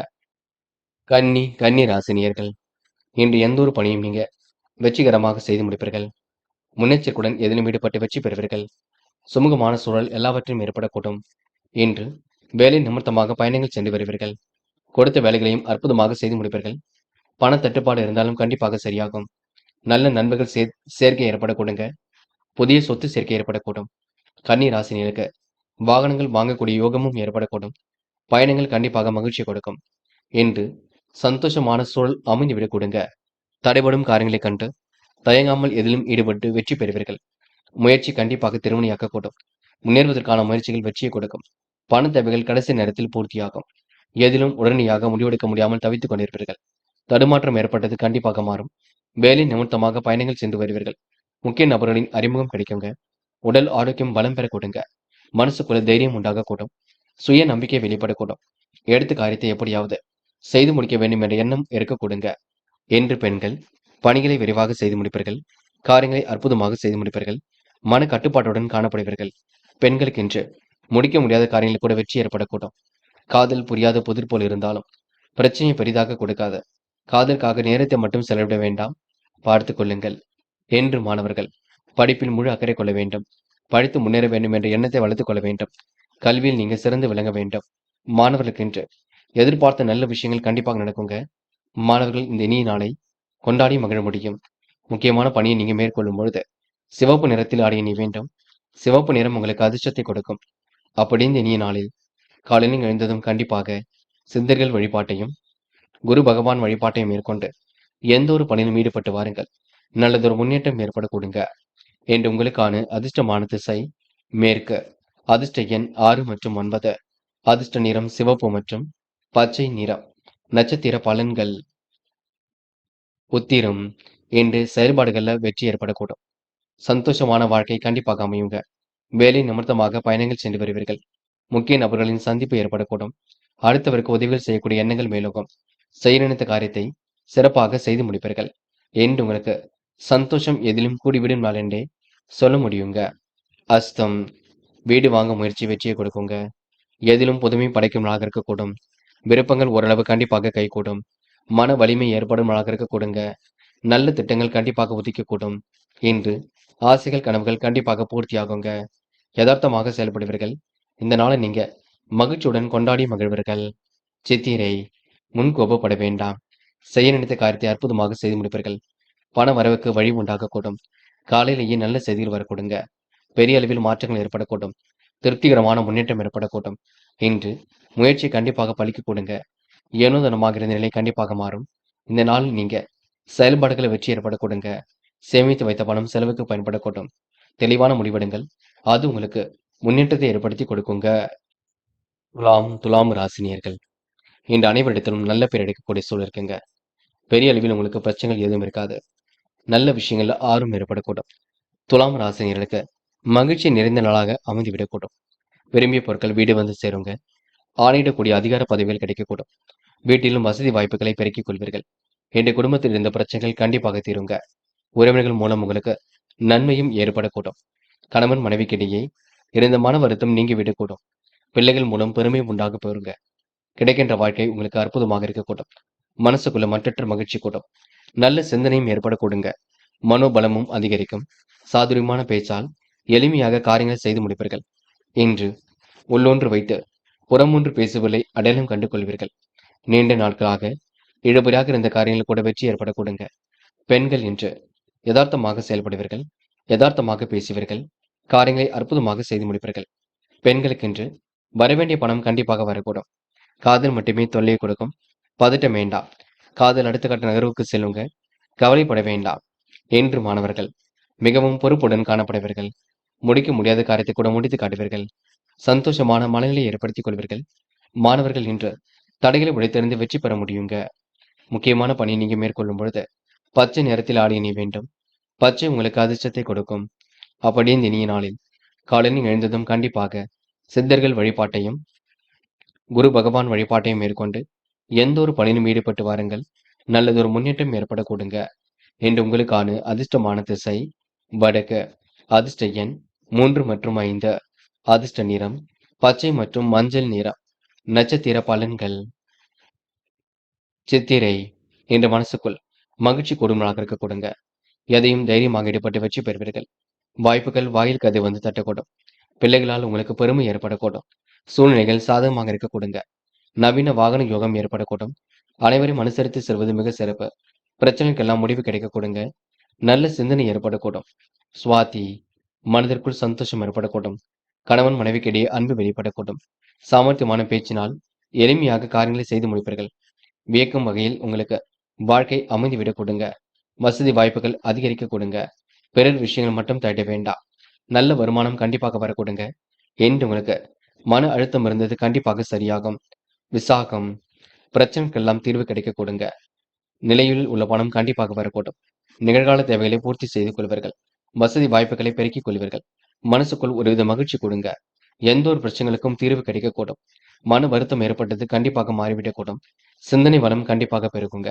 கன்னி ராசினியர்கள். இன்று எந்த ஒரு பணியும் நீங்க வெற்றிகரமாக செய்து முடிப்பீர்கள். முன்னெச்சரிக்கையுடன் எதிலும் ஈடுபட்டு வெற்றி பெறுவீர்கள். சுமூகமான சூழல் எல்லாவற்றையும் ஏற்படக்கூடும். இன்று வேலை நிமித்தமாக பயணங்கள் சென்று வருவீர்கள். கொடுத்த வேலைகளையும் அற்புதமாக செய்து முடிப்பீர்கள். பண தட்டுப்பாடு இருந்தாலும் கண்டிப்பாக சரியாகும். நல்ல நண்பர்கள் சேர்க்கை ஏற்படக்கூடுங்க. புதிய சொத்து சேர்க்கை ஏற்படக்கூடும். கன்னி ராசினியருக்கு வாகனங்கள் வாங்கக்கூடிய யோகமும் ஏற்படக்கூடும். பயணங்கள் கண்டிப்பாக மகிழ்ச்சி கொடுக்கும். என்று சந்தோஷமான சூழல் அமைந்துவிடக் கொடுங்க. தடைபடும் காரியங்களைக் கண்டு தயங்காமல் எதிலும் ஈடுபட்டு வெற்றி பெறுவீர்கள். முயற்சி கண்டிப்பாக திருமணியாக்கக்கூடும். முன்னேறுவதற்கான முயற்சிகள் வெற்றியை கொடுக்கும். பண தேவைகள் கடைசி நேரத்தில் பூர்த்தியாகும். எதிலும் உடனடியாக முடிவெடுக்க முடியாமல் தவித்துக் கொண்டிருப்பீர்கள். தடுமாற்றம் ஏற்பட்டது கண்டிப்பாக மாறும். வேலை நிமித்தமாக பயணங்கள் சென்று வருவீர்கள். முக்கிய நபர்களின் அறிமுகம் கிடைக்குங்க. உடல் ஆரோக்கியம் பலம் பெற கொடுங்க. மனசுக்குள்ள தைரியம் உண்டாகக்கூடும். சுய நம்பிக்கை வெளிப்படக்கூடும். எடுத்த காரியத்தை எப்படியாவது செய்து முடிக்க வேண்டும் என்ற எண்ணம் இருக்க கொடுங்க. என்று பெண்கள் பணிகளை விரைவாக செய்து முடிப்பீர்கள். காரியங்களை அற்புதமாக செய்து முடிப்பீர்கள். மன கட்டுப்பாட்டுடன் காணப்படுவீர்கள். பெண்களுக்கு இன்று முடிக்க முடியாத காரியங்கள் கூட வெற்றி ஏற்படக்கூடும். காதல் புரியாத புதிர் போல் இருந்தாலும் பிரச்சனையை பெரிதாக கொடுக்காத. காதலுக்காக நேரத்தை மட்டும் செலவிட வேண்டாம். பார்த்து கொள்ளுங்கள். என்று மாணவர்கள் படிப்பில் முழு அக்கறை கொள்ள வேண்டும். படித்து முன்னேற வேண்டும் என்ற எண்ணத்தை வளர்த்துக் கொள்ள வேண்டும். கல்வியில் நீங்க சிறந்து விளங்க வேண்டும். மாணவர்களுக்கு இன்று எதிர்பார்த்த நல்ல விஷயங்கள் கண்டிப்பாக நடக்குங்க. மாணவர்கள் இந்த இனிய நாளை கொண்டாடி மகிழ முடியும். முக்கியமான பணியை நீங்க மேற்கொள்ளும் பொழுது சிவப்பு நிறத்தில் ஆடை அணி வேண்டும். சிவப்பு நிறம் உங்களுக்கு அதிர்ஷ்டத்தை கொடுக்கும். அப்படி இந்த இனிய நாளில் காலையில் எழுந்ததும் கண்டிப்பாக சித்தர்கள் வழிபாட்டையும் குரு பகவான் வழிபாட்டையும் மேற்கொண்டு எந்த ஒரு பணியிலும் ஈடுபட்டு வாருங்கள். நல்லதொரு முன்னேற்றம் ஏற்பட கொடுங்க. என்று உங்களுக்கான அதிர்ஷ்டமான திசை மேற்கு. அதிர்ஷ்ட எண் 6 மற்றும் 9. அதிர்ஷ்ட நிறம் சிவப்பு மற்றும் பச்சை நிறம். நட்சத்திர பலன்கள். உத்திரம். என்று செயல்பாடுகள்ல வெற்றி ஏற்படக்கூடும். சந்தோஷமான வாழ்க்கை கண்டிப்பாக அமையுங்க. வேலை நிமித்தமாக பயணங்கள் சென்று வருவீர்கள். முக்கிய நபர்களின் சந்திப்பு ஏற்படக்கூடும். அடுத்தவருக்கு உதவிகள் செய்யக்கூடிய எண்ணங்கள் மேலோகும். செய்ய நினைத்த காரியத்தை சிறப்பாக செய்து முடிப்பீர்கள். என்று உங்களுக்கு சந்தோஷம் எதிலும் கூடிவிடும் நாள் என்றே சொல்ல முடியுங்க. அஸ்தம். வீடு வாங்க முயற்சி வெற்றியை கொடுக்குங்க. எதிலும் புதுமை படைக்கும் நாளாக இருக்கக்கூடும். விருப்பங்கள் ஓரளவு கண்டிப்பாக கைகூடும். மன வலிமை ஏற்படும் நாளாக இருக்க கொடுங்க. நல்ல திட்டங்கள் கண்டிப்பாக உதிக்கக்கூடும். இன்று ஆசைகள் கனவுகள் கண்டிப்பாக பூர்த்தியாகுங்க. யதார்த்தமாக செயல்படுவீர்கள். இந்த நாளை நீங்க மகிழ்ச்சியுடன் கொண்டாடி மகிழ்வீர்கள். சித்திரை. முன் கோபப்பட வேண்டாம். செய்ய நினைத்த காரியத்தை அற்புதமாக செய்து முடிப்பீர்கள். பண வரவுக்கு வழி உண்டாகக்கூடும். காலையிலேயே நல்ல செய்திகள் வரக்கூடுங்க. பெரிய அளவில் மாற்றங்கள் ஏற்படக்கூடும். திருப்திகரமான முன்னேற்றம் ஏற்படக்கூடும். இன்று முயற்சி கண்டிப்பாக பலிக்க கொடுங்க. ஏனோதனமாக இருந்த நிலை கண்டிப்பாக மாறும். இந்த நாளில் நீங்க செயல்பாடுகளை வெற்றி ஏற்படக்கூடுங்க. சேமித்து வைத்த பணம் செலவுக்கு பயன்படக்கூடும். தெளிவான முடிவெடுங்கள். அது உங்களுக்கு முன்னேற்றத்தை ஏற்படுத்தி கொடுக்குங்க. துலாம் ராசினியர்கள். இன்று அனைவரிடத்திலும் நல்ல பேர் எடுக்கக்கூடிய சூழல் இருக்குங்க. பெரிய அளவில் உங்களுக்கு பிரச்சனைகள் எதுவும் இருக்காது. நல்ல விஷயங்கள்ல ஆர்வம் ஏற்படக்கூடும். துலாம் ராசினியர்களுக்கு மகிழ்ச்சி நிறைந்த நாளாக அமைந்துவிடக்கூடும். விரும்பிய பொருட்கள் வீடு வந்து சேருங்க. ஆணையிடக்கூடிய அதிகார பதவிகள் கிடைக்கக்கூடும். வீட்டிலும் வசதி வாய்ப்புகளை பெருக்கிக் கொள்வீர்கள். என்ற குடும்பத்தில் இருந்த பிரச்சனைகள் கண்டிப்பாக தீருங்க. உறவினர்கள் மூலம் உங்களுக்கு நன்மையும் ஏற்படக்கூடும். கணவன் மனைவிக்கிடையே இருந்த மன வருத்தம் நீங்கிவிடக்கூடும். பிள்ளைகள் மூலம் பெருமை உண்டாக பெறுங்க. கிடைக்கின்ற வாழ்க்கை உங்களுக்கு அற்புதமாக இருக்கக்கூடும். மனசுக்குள்ள மற்றற்ற மகிழ்ச்சி கூடும். நல்ல சிந்தனையும் ஏற்படக்கூடுங்க. மனோபலமும் அதிகரிக்கும். சாதுரியமான பேச்சால் எளிமையாக காரியங்களை செய்து முடிப்பீர்கள். இன்று உள்ளொன்று வைத்து புறமொன்று பேசுவதை அடையாளம் கண்டு கொள்வீர்கள். நீண்ட நாட்களாக இழுபறியாக இருந்த காரியங்கள் கூட வெற்றி ஏற்படக்கூடுங்க. பெண்கள் இன்று யதார்த்தமாக செயல்படுவீர்கள். யதார்த்தமாக பேசுவீர்கள். காரியங்களை அற்புதமாக செய்து முடிப்பீர்கள். பெண்களுக்கென்று வரவேண்டிய பணம் கண்டிப்பாக வரக்கூடும். காதல் மட்டுமே தொல்லை கொடுக்கும். பதட்டம் வேண்டாம். காதல் அடுத்த கட்ட நகர்வுக்கு செல்லுங்க. கவலைப்பட வேண்டாம். என்று மாணவர்கள் மிகவும் பொறுப்புடன் காணப்படுவீர்கள். முடிக்க முடியாத காரியத்தை கூட முடித்து காட்டுவீர்கள். சந்தோஷமான மனநிலையை ஏற்படுத்திக் கொள்வீர்கள். மாணவர்கள் இன்று தடைகளை உடைத்தெறிந்து வெற்றி பெற முடியுங்க. முக்கியமான பணியை நீங்க மேற்கொள்ளும் பொழுது பச்சை நிறத்தில் ஆடை அணிய வேண்டும். பச்சை உங்களுக்கு அதிர்ஷ்டத்தை கொடுக்கும். அப்படியே இந்த இனிய நாளில் காலையில் எழுந்ததும் கண்டிப்பாக சித்தர்கள் வழிபாட்டையும் குரு பகவான் வழிபாட்டையும் மேற்கொண்டு எந்த ஒரு பணியிலும் ஈடுபட்டு வாருங்கள். நல்லதொரு முன்னேற்றம் ஏற்படக்கூடுங்க. என்று உங்களுக்கான அதிர்ஷ்டமான திசை வடக்கு. அதிர்ஷ்ட எண் 3 மற்றும் 5. அதிர்ஷ்ட நிறம் பச்சை மற்றும் மஞ்சள் நிறம். நட்சத்திர பலன்கள். சித்திரை. என்ற மனசுக்குள் மகிழ்ச்சி கொடுமலாக இருக்க கொடுங்க. எதையும் தைரியமாக ஈடுபட்டு வெற்றி பெறுவீர்கள். வாய்ப்புகள் வாயில் கதை வந்து தட்டக்கூடும். பிள்ளைகளால் உங்களுக்கு பெருமை ஏற்படக்கூடும். சூழ்நிலைகள் சாதகமாக இருக்க கொடுங்க. நவீன வாகன யோகம் ஏற்படக்கூடும். அனைவரையும் அனுசரித்து செல்வது மிக சிறப்பு. பிரச்சனைக்கெல்லாம் முடிவு கிடைக்க கொடுங்க. நல்ல சிந்தனை ஏற்படக்கூடும். சுவாதி. மனதிற்குள் சந்தோஷம் ஏற்படக்கூடும். கணவன் மனைவிக்கிடையே அன்பு வெளிப்படக்கூடும். சாமர்த்தியமான பேச்சினால் எளிமையாக காரியங்களை செய்து முடிப்பீர்கள். வியக்கும் வகையில் உங்களுக்கு வாழ்க்கை அமைந்துவிடக் கொடுங்க. வசதி வாய்ப்புகள் அதிகரிக்க கொடுங்க. பிறர் விஷயங்கள் மட்டும் தட்ட வேண்டாம். நல்ல வருமானம் கண்டிப்பாக வரக்கூடுங்க. என்று உங்களுக்கு மன அழுத்தம் இருந்தது கண்டிப்பாக சரியாகும். விசாகம். பிரச்சனைக்கெல்லாம் தீர்வு கிடைக்க கொடுங்க. நிலையில் உள்ள பணம் கண்டிப்பாக வரக்கூடும். நிகழ்கால தேவைகளை பூர்த்தி செய்து கொள்வீர்கள். வசதி வாய்ப்புகளை பெருக்கிக் கொள்வீர்கள். மனசுக்குள் ஒருவித மகிழ்ச்சி கொடுங்க. எந்த ஒரு பிரச்சனைகளுக்கும் தீர்வு கிடைக்கக்கூடும். மன வருத்தம் ஏற்பட்டது கண்டிப்பாக மாறிவிடக்கூடும். சிந்தனை வளம் கண்டிப்பாக பெருகுங்க.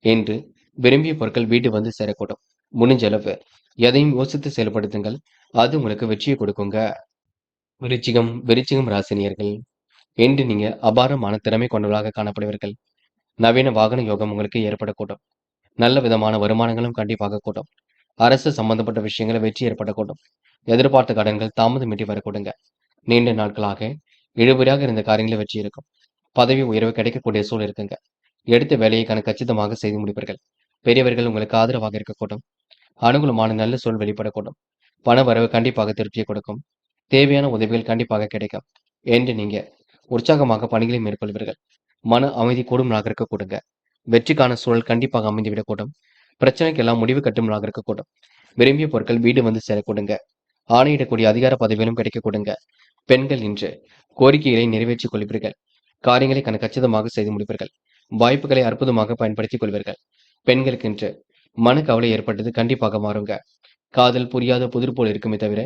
என்று விரும்பிய பொருட்கள் வீடு வந்து சேரக்கூடும். முடிஞ்ச அளவு எதையும் யோசித்து செயல்படுத்துங்கள். அது உங்களுக்கு வெற்றியை கொடுக்குங்க. விருச்சிகம் ராசினியர்கள். என்று நீங்க அபாரமான திறமை கொண்டவர்களாக காணப்படுவீர்கள். நவீன வாகன யோகம் உங்களுக்கு ஏற்படக்கூடும். நல்ல விதமான வருமானங்களும் கண்டிப்பாக கூடும். அரசு சம்பந்தப்பட்ட விஷயங்களை வெற்றி ஏற்படக்கூடும். எதிர்பார்த்த கடன்கள் தாமதமின்றி வரக்கூடுங்க. நீண்ட நாட்களாக இழுபறியாக இருந்த காரியங்களை வெற்றி இருக்கும். பதவி உயர்வு கிடைக்கக்கூடிய சூழல் இருக்குங்க. எடுத்த வேலையை கச்சிதமாக செய்து முடிப்பீர்கள். பெரியவர்கள் உங்களுக்கு ஆதரவாக இருக்கக்கூடும். அனுகூலமான நல்ல சூழல் வெளிப்படக்கூடும். பண வரவு கண்டிப்பாக திருப்தியை கொடுக்கும். தேவையான உதவிகள் கண்டிப்பாக கிடைக்கும். என்று நீங்க உற்சாகமாக பணிகளை மேற்கொள்வீர்கள். மன அமைதி கூடுமலாக இருக்கக்கூடுங்க. வெற்றிக்கான சூழல் கண்டிப்பாக அமைந்துவிடக்கூடும். பிரச்சனைக்கெல்லாம் முடிவு கட்டுமலாக இருக்கக்கூடும். விரும்பிய பொருட்கள் வீடு வந்து சேரக்கூடுங்க. ஆணையிடக்கூடிய அதிகார பதவிகளும் கிடைக்கக்கூடுங்க. பெண்கள் இன்று கோரிக்கைகளை நிறைவேற்றிக் கொள்வீர்கள். காரியங்களை கச்சிதமாக செய்து முடிப்பீர்கள். வாய்ப்புகளை அற்புதமாக பயன்படுத்திக் கொள்வீர்கள். பெண்களுக்கு இன்று மனக்கவலை ஏற்பட்டது கண்டிப்பாக மாறுங்க. காதல் புரியாத புதிர் போல் இருக்குமே தவிர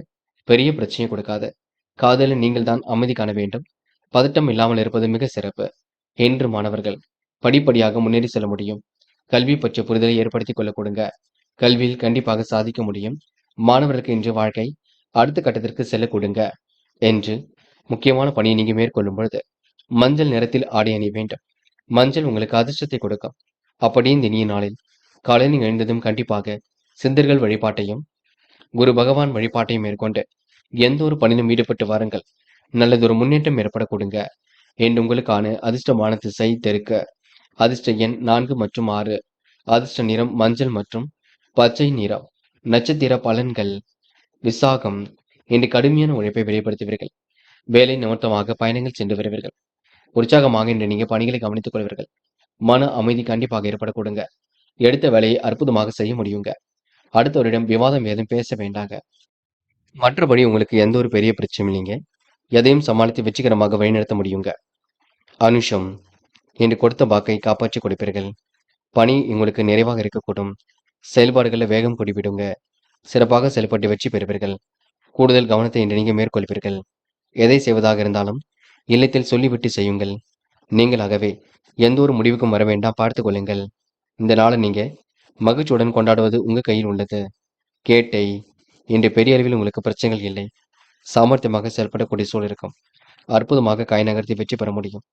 பெரிய பிரச்சனையை கொடுக்காது. காதலில் நீங்கள் தான் அமைதி காண வேண்டும். பதட்டம் இல்லாமல் இருப்பது மிக சிறப்பு. என்று மாணவர்கள் படிப்படியாக முன்னேறி செல்ல முடியும். கல்வி பற்றிய புரிதலை ஏற்படுத்திக் கொள்ள கொடுங்க. கல்வியில் கண்டிப்பாக சாதிக்க முடியும். மாணவர்களுக்கு இன்று வாழ்க்கை அடுத்த கட்டத்திற்கு செல்ல கொடுங்க. என்று முக்கியமான பணியை நீங்க மேற்கொள்ளும் பொழுது மஞ்சள் நிறத்தில் ஆடை அணிய வேண்டும். மஞ்சள் உங்களுக்கு அதிர்ஷ்டத்தை கொடுக்கும். அப்படியே இந்த இனிய நாளில் காலையில் எழுந்ததும் கண்டிப்பாக சித்தர்கள் வழிபாட்டையும் குரு பகவான் வழிபாட்டையும் மேற்கொண்டு எந்த ஒரு பணியிலும் ஈடுபட்டு வாருங்கள். நல்லதொரு முன்னேற்றம் ஏற்பட கொடுங்க. என்று உங்களுக்கான அதிர்ஷ்டமான திசை தெற்கு. அதிர்ஷ்ட எண் 4 மற்றும் 6. அதிர்ஷ்ட நிறம் மஞ்சள் மற்றும் பச்சை நிறம். நட்சத்திர பலன்கள். விசாகம். இன்று கடுமையான உழைப்பை வெளிப்படுத்துவீர்கள். வேலை நிமித்தமாக பயணங்கள் சென்று வருவீர்கள். உற்சாகமாக இன்று நீங்க பணிகளை கவனித்துக் கொள்வீர்கள். மன அமைதி கண்டிப்பாக ஏற்பட கொடுங்க. எடுத்த வேலையை அற்புதமாக செய்ய முடியுங்க. அடுத்தவரிடம் விவாதம் ஏதும் பேச வேண்டாங்க. மற்றபடி உங்களுக்கு எந்த ஒரு பெரிய பிரச்சனையும் இல்லைங்க. எதையும் சமாளித்து வெற்றிகரமாக வழிநடத்த முடியுங்க. அனுஷம். இன்று கொடுத்த வாக்கை காப்பாற்றி கொடுப்பீர்கள். பணி உங்களுக்கு நிறைவாக இருக்கக்கூடும். செயல்பாடுகளில் வேகம் கூடிவிடுங்க. சிறப்பாக செயல்பட்டு வெற்றி பெறுவீர்கள். கூடுதல் கவனத்தை இன்று நீங்க மேற்கொள்வீர்கள். எதை செய்வதாக இருந்தாலும் இல்லத்தில் சொல்லிவிட்டு செய்யுங்கள். நீங்களாகவே எந்த ஒரு முடிவுக்கும் வர வேண்டாம், பார்த்துக் கொள்ளுங்கள். இந்த நாளை நீங்க மகிழ்ச்சியுடன் கொண்டாடுவது உங்க கையில் உள்ளது. கேட்டை இன்று பெரிய அளவில் உங்களுக்கு பிரச்சனைகள் இல்லை. சாமர்த்தியமாக செயல்படக்கூடிய சூழல் இருக்கும். அற்புதமாக காய் நகர்த்தி வெற்றி பெற முடியும்.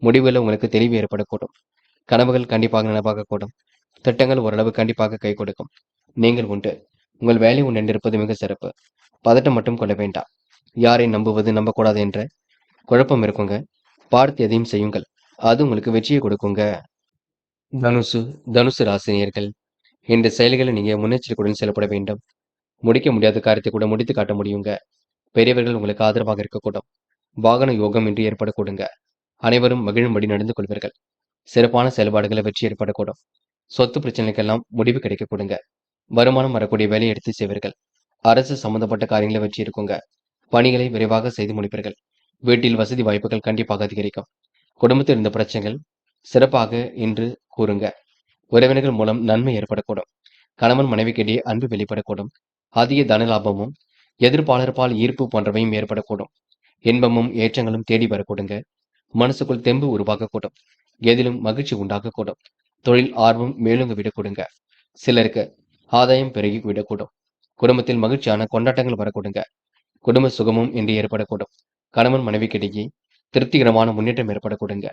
முடிவுகளில் உங்களுக்கு தெளிவு ஏற்படக்கூடும். கனவுகள் கண்டிப்பாக நனவாகக்கூடும். திட்டங்கள் ஓரளவு கண்டிப்பாக கை கொடுக்கும். நீங்கள் உண்டு. உங்கள் வேலை உண்டு என்றிருப்பது மிக சிறப்பு. பதட்டம் மட்டும் கொள்ள வேண்டாம். யாரை நம்புவது நம்பக்கூடாது என்ற குழப்பம் இருக்குங்க. பார்த்து எதையும் செய்யுங்கள். அது உங்களுக்கு வெற்றியை கொடுக்குங்க. தனுசு தனுசு ராசினியர்கள், இந்த செயல்களை நீங்க முன்னெச்சரிக்கையுடன் செயல்பட வேண்டும். முடிக்க முடியாத காரியத்தை கூட முடித்து காட்ட முடியுங்க. பெரியவர்கள் உங்களுக்கு ஆதரவாக இருக்கக்கூடும். வாகன யோகம் இன்று ஏற்படக்கூடுங்க. அனைவரும் மகிழும்படி நடந்து கொள்வீர்கள். சிறப்பான செயல்பாடுகளை வெற்றி ஏற்படக்கூடும். சொத்து பிரச்சனைக்கெல்லாம் முடிவு கிடைக்க கொடுங்க. வருமானம் வரக்கூடிய வேலையை எடுத்து செய்வீர்கள். அரசு சம்பந்தப்பட்ட காரியங்களை வெற்றி இருக்குங்க. பணிகளை விரைவாக செய்து முடிப்பீர்கள். வீட்டில் வசதி வாய்ப்புகள் கண்டிப்பாக அதிகரிக்கும். குடும்பத்தில் இருந்த பிரச்சனைகள் சிறப்பாக இன்று கூறுங்க. உறவினர்கள் மூலம் நன்மை ஏற்படக்கூடும். கணவன் மனைவிக்கிடையே அன்பு வெளிப்படக்கூடும். அதிக தன லாபமும் எதிர்ப்பாளர்பால் ஈர்ப்பு போன்றவையும் ஏற்படக்கூடும். இன்பமும் ஏற்றங்களும் தேடி வரக்கூடுங்க. மனசுக்குள் தெம்பு உருவாகக்கூடும். எதிலும் மகிழ்ச்சி உண்டாகக்கூடும். தொழில் ஆர்வம் மேலுங்க விடக்கூடுங்க. சிலருக்கு ஆதாயம் பெருகி விடக்கூடும். குடும்பத்தில் மகிழ்ச்சியான கொண்டாட்டங்கள் வரக்கூடுங்க. குடும்ப சுகமும் இன்று ஏற்படக்கூடும். கணவன் மனைவிக்கிடையே திருப்திகரமான முன்னேற்றம் ஏற்படக்கூடுங்க.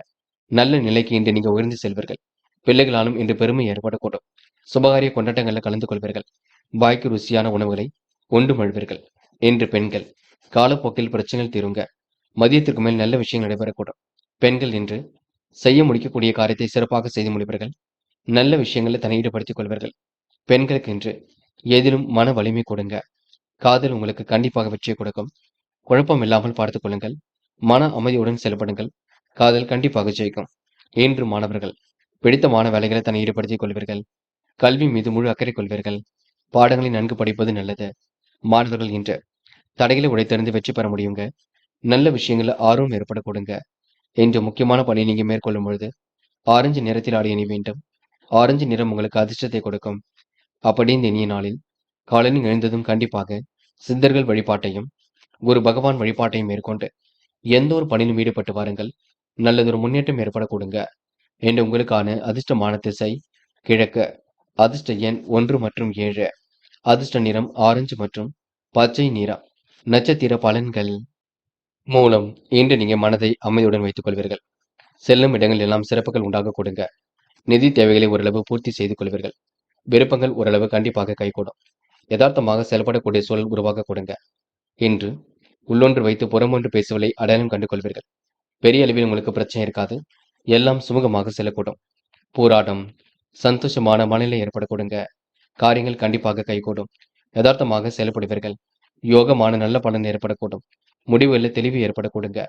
நல்ல நிலைக்கு இன்று நீங்க உயர்ந்து செல்வீர்கள். பிள்ளைகளாலும் இன்று பெருமை ஏற்படக்கூடும். சுபகாரிய கொண்டாட்டங்களில் கலந்து கொள்வீர்கள். வாய்க்கு ருசியான உணவுகளை உண்டு மழ்வீர்கள். இன்று பெண்கள் காலப்போக்கில் பிரச்சனைகள் தீருங்க. மதியத்திற்கு மேல் நல்ல விஷயங்கள் நடைபெறக்கூடும். பெண்கள் இன்று செய்ய முடிக்கக்கூடிய காரியத்தை சிறப்பாக செய்து முடிப்பீர்கள். நல்ல விஷயங்களை தன்னை ஈடுபடுத்திக் கொள்வீர்கள். பெண்களுக்கு இன்று எதிலும் மன வலிமை கொடுங்க. காதல் உங்களுக்கு கண்டிப்பாக வெற்றியை கொடுக்கும். குழப்பம் இல்லாமல் பார்த்துக் கொள்ளுங்கள். மன அமைதியுடன் செயல்படுங்கள். காதல் கண்டிப்பாக ஜெயிக்கும். இன்று மாணவர்கள் பிடித்தமான வேலைகளை தன்னை ஈடுபடுத்திக் கொள்வீர்கள். கல்வி மீது முழு அக்கறை கொள்வீர்கள். பாடங்களை நன்கு படிப்பது நல்லது. மாணவர்கள் இன்று தடைகளை உடைத்தெறிந்து வெற்றி பெற முடியுங்க. நல்ல விஷயங்கள்ல ஆர்வம் ஏற்பட கொடுங்க. இன்று முக்கியமான பணி நீங்க மேற்கொள்ளும் பொழுது ஆரஞ்சு நிறத்தில் ஆடை அணி வேண்டும். ஆரஞ்சு நிறம் உங்களுக்கு அதிர்ஷ்டத்தை கொடுக்கும். அப்படி இந்த இனிய நாளில் காலையில் எழுந்ததும் கண்டிப்பாக சித்தர்கள் வழிபாட்டையும் குரு பகவான் வழிபாட்டையும் மேற்கொண்டு எந்த ஒரு பணியிலும் ஈடுபட்டு வாருங்கள். நல்லதொரு முன்னேற்றம் ஏற்பட கொடுங்க. என்று உங்களுக்கான அதிர்ஷ்டமான திசை கிழக்கு. அதிர்ஷ்ட எண் 1 மற்றும் 7. அதிர்ஷ்ட நிறம் ஆரஞ்சு மற்றும் பச்சை நிறம். நட்சத்திர பலன்கள். மூலம் இன்று நீங்க மனதை அமைதியுடன் வைத்துக் கொள்வீர்கள். செல்லும் இடங்கள் எல்லாம் சிறப்புகள் உண்டாக கொடுங்க. நிதி தேவைகளை ஓரளவு பூர்த்தி செய்து கொள்வீர்கள். விருப்பங்கள் ஓரளவு கண்டிப்பாக கைகூடும். யதார்த்தமாக செயல்படக்கூடிய சூழல் உருவாக கொடுங்க. இன்று உள்ளொன்று வைத்து புறமொன்று பேசுவதை அடையாளம் கண்டு கொள்வீர்கள். பெரிய அளவில் உங்களுக்கு பிரச்சனை இருக்காது. எல்லாம் சுமூகமாக செல்லக்கூடும். போராட்டம் சந்தோஷமான மனநிலை ஏற்பட கொடுங்க. காரியங்கள் கண்டிப்பாக கைகூடும். யதார்த்தமாக செயல்படுவீர்கள். யோகமான நல்ல பலன் ஏற்படக்கூடும். முடிவுகளில் தெளிவு ஏற்பட கொடுங்க.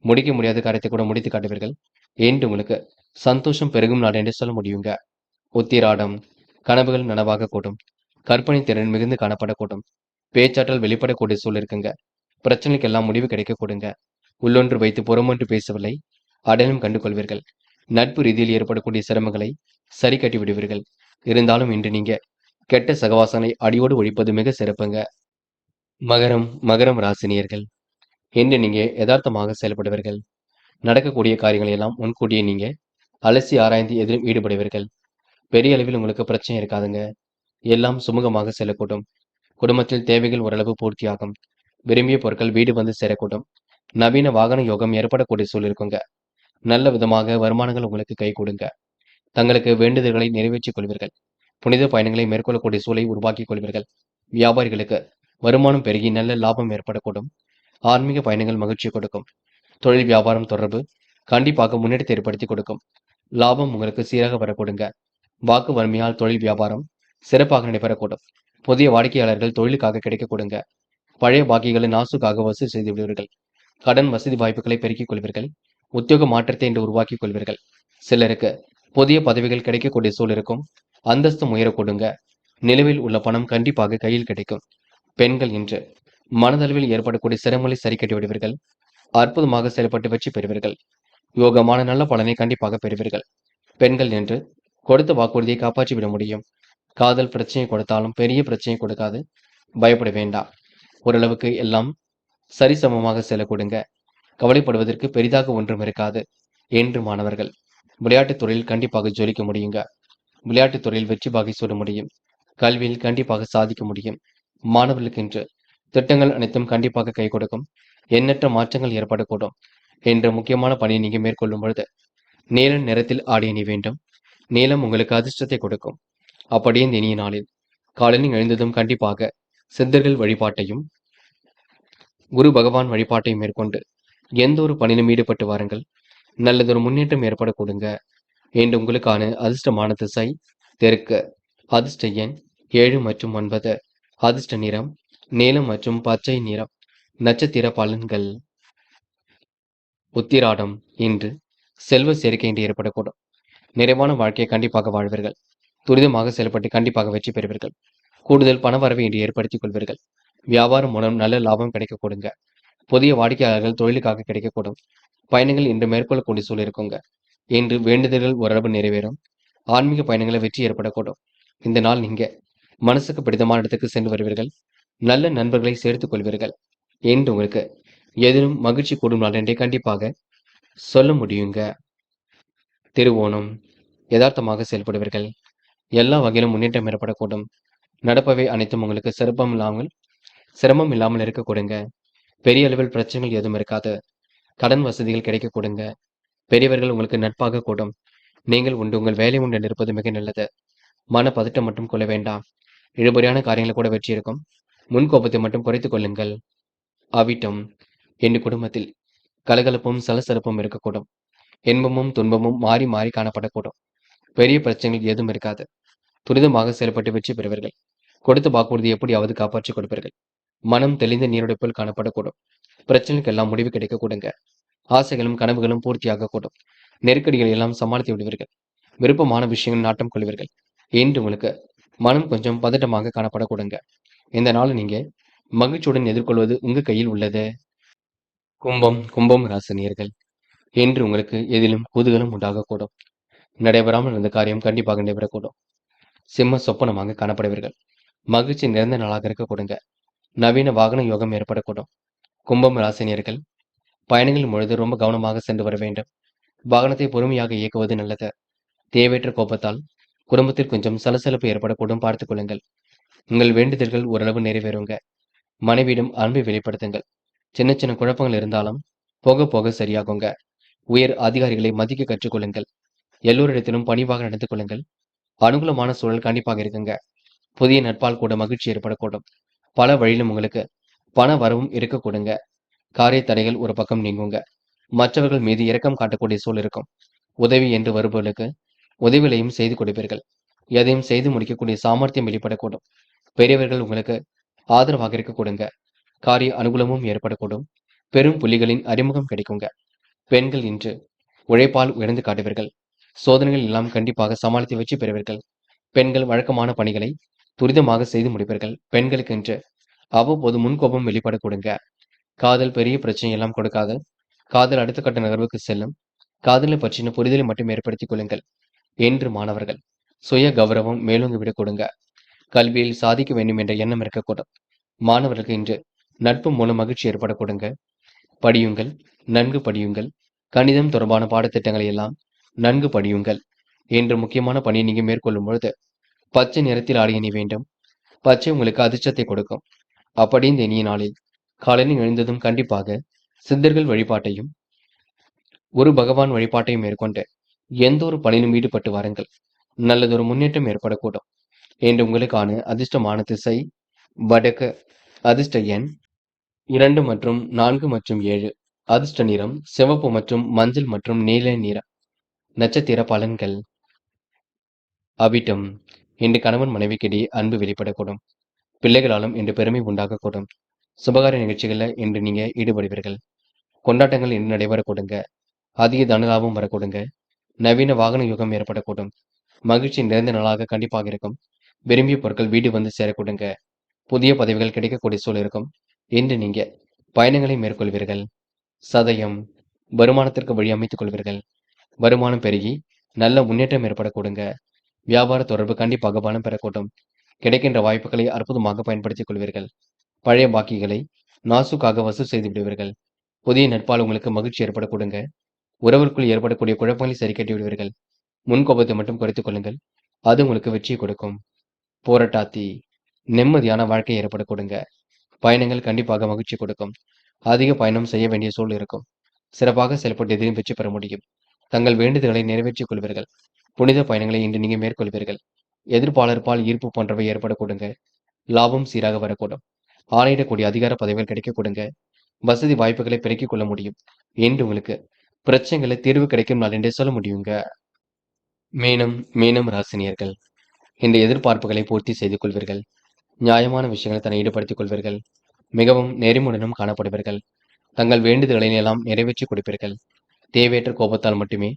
முடிக்க முடியாத காரியத்தை கூட முடித்து காட்டுவீர்கள். என்று உங்களுக்கு சந்தோஷம் பெருகும் நாள் என்று சொல்ல முடியுங்க. உத்திராடம் கனவுகள் நனவாக கூடும். கற்பனை திறன் மிகுந்து காணப்படக்கூடும். பேச்சாற்றல் வெளிப்படக்கூடிய சூழல் இருக்குங்க. பிரச்சனைக்கெல்லாம் முடிவு கிடைக்க கொடுங்க. உள்ளொன்று வைத்து புறமொன்று பேசவில்லை அடையாளம் கண்டு கொள்வீர்கள். நட்பு ரீதியில் ஏற்படக்கூடிய சிரமங்களை சரி கட்டி விடுவீர்கள். இருந்தாலும் இன்று நீங்க கெட்ட சகவாசனை அடியோடு ஒழிப்பது மிக சிறப்புங்க. மகரம் ராசினியர்கள், இன்று நீங்க யதார்த்தமாக செயல்படுவீர்கள். நடக்கக்கூடிய காரியங்களை எல்லாம் முன்கூட்டியே நீங்க அலசி ஆராய்ந்து எதிலும் ஈடுபடுவீர்கள். பெரிய அளவில் உங்களுக்கு பிரச்சனை இருக்காதுங்க. எல்லாம் சுமூகமாக செல்லக்கூடும். குடும்பத்தில் தேவைகள் ஓரளவு பூர்த்தியாகும். விரும்பிய பொருட்கள் வீடு வந்து சேரக்கூடும். நவீன வாகன யோகம் ஏற்படக்கூடிய சூழல் இருக்குங்க. நல்ல விதமாக வருமானங்கள் உங்களுக்கு கை கொடுங்க. தங்களுக்கு வேண்டுதல்களை நிறைவேற்றிக் கொள்வீர்கள். புனித பயணங்களை மேற்கொள்ளக்கூடிய சூழலை உருவாக்கிக் கொள்வீர்கள். வியாபாரிகளுக்கு வருமானம் பெருகி நல்ல லாபம் ஏற்படக்கூடும். ஆன்மீக பயணங்கள் மகிழ்ச்சி கொடுக்கும். தொழில் வியாபாரம் தொடர்பு கண்டிப்பாக முன்னேற்றத்தை ஏற்படுத்தி கொடுக்கும். லாபம் உங்களுக்கு சீராக வரக்கூடுங்க. வாக்கு வன்மையால் தொழில் வியாபாரம் சிறப்பாக நடைபெறக்கூடும். புதிய வாடிக்கையாளர்கள் தொழிலுக்காக கிடைக்க கொடுங்க. பழைய பாக்கிகளை நாசுக்காக வசூல் செய்து விடுவீர்கள். கடன் வசதி வாய்ப்புகளை பெருக்கிக் கொள்வீர்கள். உத்தியோக மாற்றத்தை இன்று உருவாக்கிக் கொள்வீர்கள். சிலருக்கு புதிய பதவிகள் கிடைக்கக்கூடிய சூழல் இருக்கும். அந்தஸ்து உயர கொடுங்க. நிலுவையில் உள்ள பணம் கண்டிப்பாக கையில் கிடைக்கும். பெண்கள் இன்று மனதளவில் ஏற்படக்கூடிய சிரமங்களை சரி கட்டி விடுவீர்கள். அற்புதமாக செயல்பட்டு வெற்றி பெறுவீர்கள். யோகமான நல்ல பலனை கண்டிப்பாக பெறுவீர்கள். பெண்கள் என்று கொடுத்த வாக்குறுதியை காப்பாற்றி விட முடியும். காதல் பிரச்சனை கொடுத்தாலும் பெரிய பிரச்சனை கொடுக்காது. பயப்பட வேண்டாம். ஓரளவுக்கு எல்லாம் சரிசமமாக செல்லக்கூடுங்க. கவலைப்படுவதற்கு பெரிதாக ஒன்றும் இருக்காது என்று மாணவர்கள். விளையாட்டுத் துறையில் கண்டிப்பாக ஜொலிக்க முடியுங்க. விளையாட்டுத் துறையில் வெற்றி வாகை சூட முடியும். கல்வியில் கண்டிப்பாக சாதிக்க முடியும். மாணவர்களுக்கென்று திட்டங்கள் அனைத்தும் கண்டிப்பாக கை கொடுக்கும். எண்ணற்ற மாற்றங்கள் ஏற்படக்கூடும். என்ற முக்கியமான பணியை நீங்க மேற்கொள்ளும் பொழுது நீல நிறத்தில் ஆடை அணி வேண்டும். நீலம் உங்களுக்கு அதிர்ஷ்டத்தை கொடுக்கும். அப்படியே இந்த இனிய நாளில் காலையில் எழுந்ததும் கண்டிப்பாக சித்தர்கள் வழிபாட்டையும் குரு பகவான் வழிபாட்டையும் மேற்கொண்டு எந்த ஒரு பணியிலும் ஈடுபட்டு வாருங்கள். நல்லதொரு முன்னேற்றம் ஏற்படக்கூடுங்க. என்று உங்களுக்கான அதிர்ஷ்டமான திசை தெற்கு. அதிர்ஷ்ட எண் 7 மற்றும் 9. அதிர்ஷ்ட நிறம் நீலம் மற்றும் பச்சை நிறம். நட்சத்திர பலன்கள். உத்திராடம். இன்று செல்வ சேர்க்கை என்று ஏற்படக்கூடும். நிறைவான வாழ்க்கையை கண்டிப்பாக வாழ்வீர்கள். துரிதமாக செயல்பட்டு கண்டிப்பாக வெற்றி பெறுவீர்கள். கூடுதல் பணவரவை இன்று ஏற்படுத்திக் கொள்வீர்கள். வியாபாரம் மூலம் நல்ல லாபம் கிடைக்கக்கூடுங்க. புதிய வாடிக்கையாளர்கள் தொழிலுக்காக கிடைக்கக்கூடும். பயணங்கள் இன்று மேற்கொள்ளக்கூடிய சூழல் இருக்குங்க. இன்று வேண்டுதல்கள் ஓரளவு நிறைவேறும். ஆன்மீக பயணங்களை வெற்றி ஏற்படக்கூடும். இந்த நாள் நீங்க மனசுக்கு பிடித்தமான இடத்துக்கு சென்று வருவீர்கள். நல்ல நண்பர்களை சேர்த்துக் கொள்வீர்கள். என்று உங்களுக்கு எதிலும் மகிழ்ச்சி கூடும் நாள் என்றே கண்டிப்பாக சொல்ல முடியுங்க. திருவோணம். யதார்த்தமாக செயல்படுவீர்கள். எல்லா வகையிலும் முன்னேற்றம் ஏற்படக்கூடும். நடப்பவை அனைத்தும் உங்களுக்கு சிரமம் இல்லாமல் இருக்க கொடுங்க. பெரிய அளவில் பிரச்சனைகள் எதுவும் இருக்காது. கடன் வசதிகள் கிடைக்க கொடுங்க. பெரியவர்கள் உங்களுக்கு நட்பாக கூடும். நீங்கள் உங்கள் வேலை உண்டு இருப்பது மிக நல்லது. மன பதட்டம் மட்டும் கொள்ள வேண்டாம். இழுபறியான காரியங்கள் கூட வெற்றி இருக்கும். முன்கோபத்தை மட்டும் குறைத்துக் கொள்ளுங்கள். அவிட்டம். என் குடும்பத்தில் கலகலப்பும் சலசலப்பும் இருக்கக்கூடும். இன்பமும் துன்பமும் மாறி மாறி காணப்படக்கூடும். பெரிய பிரச்சனைகள் எதுவும் இருக்காது. துரிதமாக செயல்பட்டு வெற்றி பெறுவீர்கள். கொடுத்த வாக்குறுதி எப்படியாவது காப்பாற்றிக் கொடுப்பீர்கள். மனம் தெளிந்த நீருடைப் போல் காணப்படக்கூடும். பிரச்சனைக்கெல்லாம் முடிவு கிடைக்க கொடுங்க. ஆசைகளும் கனவுகளும் பூர்த்தியாக கூடும். நெருக்கடிகளை எல்லாம் சமாளித்து விடுவீர்கள். விருப்பமான விஷயங்கள் நாட்டம் கொள்வீர்கள். என்று உங்களுக்கு மனம் கொஞ்சம் பதட்டமாக காணப்பட கொடுங்க. இந்த நாள் நீங்க மகிழ்ச்சியுடன் எதிர்கொள்வது உங்க கையில் உள்ளது. கும்பம் ராசினியர்கள். என்று உங்களுக்கு எதிலும் குதூகலம் உண்டாகக்கூடும். நடைபெறாமல் இருந்த காரியம் கண்டிப்பாக நடைபெறக்கூடும். சிம்ம சொப்பனமாக காணப்படுவீர்கள். மகிழ்ச்சி நிறைந்த நாளாக இருக்க கொடுங்க. நவீன வாகன யோகம் ஏற்படக்கூடும். கும்பம் ராசினியர்கள் பயணங்கள் பொழுது ரொம்ப கவனமாக சென்று வர வேண்டும். வாகனத்தை பொறுமையாக இயக்குவது நல்லது. தேவையற்ற கோபத்தால் குடும்பத்தில் கொஞ்சம் சலசலப்பு ஏற்படக்கூடும். பார்த்துக் கொள்ளுங்கள். உங்கள் வேண்டுதல்கள் ஓரளவு நிறைவேறுங்க. மனைவியிடம் அன்பை வெளிப்படுத்துங்கள். சின்ன சின்ன குழப்பங்கள் இருந்தாலும் போக போக சரியாகுங்க. உயர் அதிகாரிகளை மதிக்க கற்றுக்கொள்ளுங்கள். எல்லோரிடத்திலும் பணிவாக நடந்து கொள்ளுங்கள். அனுகூலமான சூழல் கண்டிப்பாக இருக்குங்க. புதிய நட்பால் கூட மகிழ்ச்சி ஏற்படக்கூடும். பல வழியிலும் உங்களுக்கு பண வரவும் இருக்க கொடுங்க. காரிய தடைகள் ஒரு பக்கம் நீங்குங்க. மற்றவர்கள் மீது இரக்கம் காட்டக்கூடிய சூழல் இருக்கும். உதவி என்று வருபவர்களுக்கு உதவிகளையும் செய்து கொடுப்பீர்கள். எதையும் செய்து முடிக்கக்கூடிய சாமர்த்தியம் வெளிப்படக்கூடும். பெரியவர்கள் உங்களுக்கு ஆதரவாக இருக்க கொடுங்க. காரிய அனுகூலமும் ஏற்படக்கூடும். பெரும் புள்ளிகளின் அறிமுகம் கிடைக்குங்க. பெண்கள் இன்று உழைப்பால் உயர்ந்து காட்டுவீர்கள். சோதனைகள் எல்லாம் கண்டிப்பாக சமாளித்து வெற்றி பெறுவீர்கள். பெண்கள் வழக்கமான பணிகளை துரிதமாக செய்து முடிப்பீர்கள். பெண்களுக்கு இன்று அவ்வப்போது முன்கோபம் வெளிப்பட கொடுங்க. காதல் பெரிய பிரச்சனை எல்லாம் கொடுக்காது. காதல் அடுத்த கட்ட நகர்வுக்கு செல்லும். காதலை பற்றின புரிதலை மட்டும் ஏற்படுத்திக் கொள்ளுங்கள். என்று மாணவர்கள் சுய கௌரவம் மேலோங்கி விடக் கொடுங்க. கல்வியில் சாதிக்க வேண்டும் என்ற எண்ணம் இருக்கக்கூடும். மாணவர்களுக்கு இன்று நட்பு மூலம் மகிழ்ச்சி ஏற்பட கொடுங்க. படியுங்கள், நன்கு படியுங்கள். கணிதம் தொடர்பான பாடத்திட்டங்களை எல்லாம் நன்கு படியுங்கள். என்று முக்கியமான பணியை நீங்க மேற்கொள்ளும் பொழுது பச்சை நிறத்தில் ஆடை அணி வேண்டும். பச்சை உங்களுக்கு அதிர்ஷ்டத்தை கொடுக்கும். அப்படி இந்த இனிய நாளில் காலையில் எழுந்ததும் கண்டிப்பாக சித்தர்கள் வழிபாட்டையும் குரு பகவான் வழிபாட்டையும் மேற்கொண்டு எந்த ஒரு பணியிலும் ஈடுபட்டு வாருங்கள். நல்லதொரு முன்னேற்றம் ஏற்படக்கூடும். என்று உங்களுக்கான அதிர்ஷ்டமான திசை வடக்கு. அதிர்ஷ்ட எண் 2 மற்றும் 4 மற்றும் 7. அதிர்ஷ்ட நிறம் சிவப்பு மற்றும் மஞ்சள் மற்றும் நீல நிறம். நட்சத்திர பலன்கள். அவிட்டம். இன்று கணவன் மனைவிக்கிடையே அன்பு வெளிப்படக்கூடும். பிள்ளைகளாலும் இன்று பெருமை உண்டாகக்கூடும். சுபகாரிய நிகழ்ச்சிகளில் இன்று நீங்க ஈடுபடுவீர்கள். கொண்டாட்டங்கள் இன்று நடைபெறக்கூடுங்க. அதிக தனலாபம் வரக்கூடுங்க. நவீன வாகன யுகம் ஏற்படக்கூடும். மகிழ்ச்சி நிறைந்த நாளாக கண்டிப்பாக இருக்கும். விரும்பிய பொருட்கள் வீடு வந்து சேரக்கூடுங்க. புதிய பதவிகள் கிடைக்கக்கூடிய சூழல் இருக்கும். இன்று நீங்க பயணங்களை மேற்கொள்வீர்கள். சதயம். வருமானத்திற்கு வழி அமைத்துக் கொள்வீர்கள். வருமானம் பெருகி நல்ல முன்னேற்றம் ஏற்படக்கூடுங்க. வியாபார தொடர்பு கண்டிப்பாக பலம் பெறக்கூடும். கிடைக்கின்ற வாய்ப்புகளை அற்புதமாக பயன்படுத்திக் கொள்வீர்கள். பழைய பாக்கிகளை நாசுக்காக வசூல் செய்து விடுவீர்கள். புதிய நட்பால் உங்களுக்கு மகிழ்ச்சி ஏற்படக்கூடுங்க. உறவிற்குள் ஏற்படக்கூடிய குழப்பங்களை சரி கட்டி விடுவீர்கள். முன்கோபத்தை மட்டும் குறைத்துக் கொள்ளுங்கள். அது உங்களுக்கு வெற்றியை கொடுக்கும். போராட்டாத்தி நிம்மதியான வாழ்க்கை ஏற்படக்கூடுங்க. பயணங்கள் கண்டிப்பாக மகிழ்ச்சி கொடுக்கும். அதிக பயணம் செய்ய வேண்டிய சூழல் இருக்கும். சிறப்பாக செயல்பட்டு எதிலும் வெற்றி பெற முடியும். தங்கள் வேண்டுதல்களை நிறைவேற்றிக் கொள்வீர்கள். புனித பயணங்களை இன்று நீங்க மேற்கொள்வீர்கள். எதிர்ப்பாளர் பால் ஈர்ப்பு போன்றவை ஏற்படக்கூடுங்க. லாபம் சீராக வரக்கூடும். ஆணையிடக்கூடிய அதிகார பதவிகள் கிடைக்கக்கூடுங்க. வசதி வாய்ப்புகளை பெருக்கிக் கொள்ள முடியும். என்று உங்களுக்கு பிரச்சனைகளை தீர்வு கிடைக்கும் நாள் என்றே சொல்ல முடியுங்க. மீனம் ராசினியர்கள் இந்த எதிர்பார்ப்புகளை பூர்த்தி செய்து கொள்வீர்கள். நியாயமான விஷயங்களை தன்னை ஈடுபடுத்திக் கொள்வீர்கள். மிகவும் நெறிமுடனும் காணப்படுவீர்கள். தங்கள் வேண்டுதல்களை எல்லாம் நிறைவேற்றிக் கொடுப்பீர்கள். தேவையற்ற கோபத்தால் மட்டுமே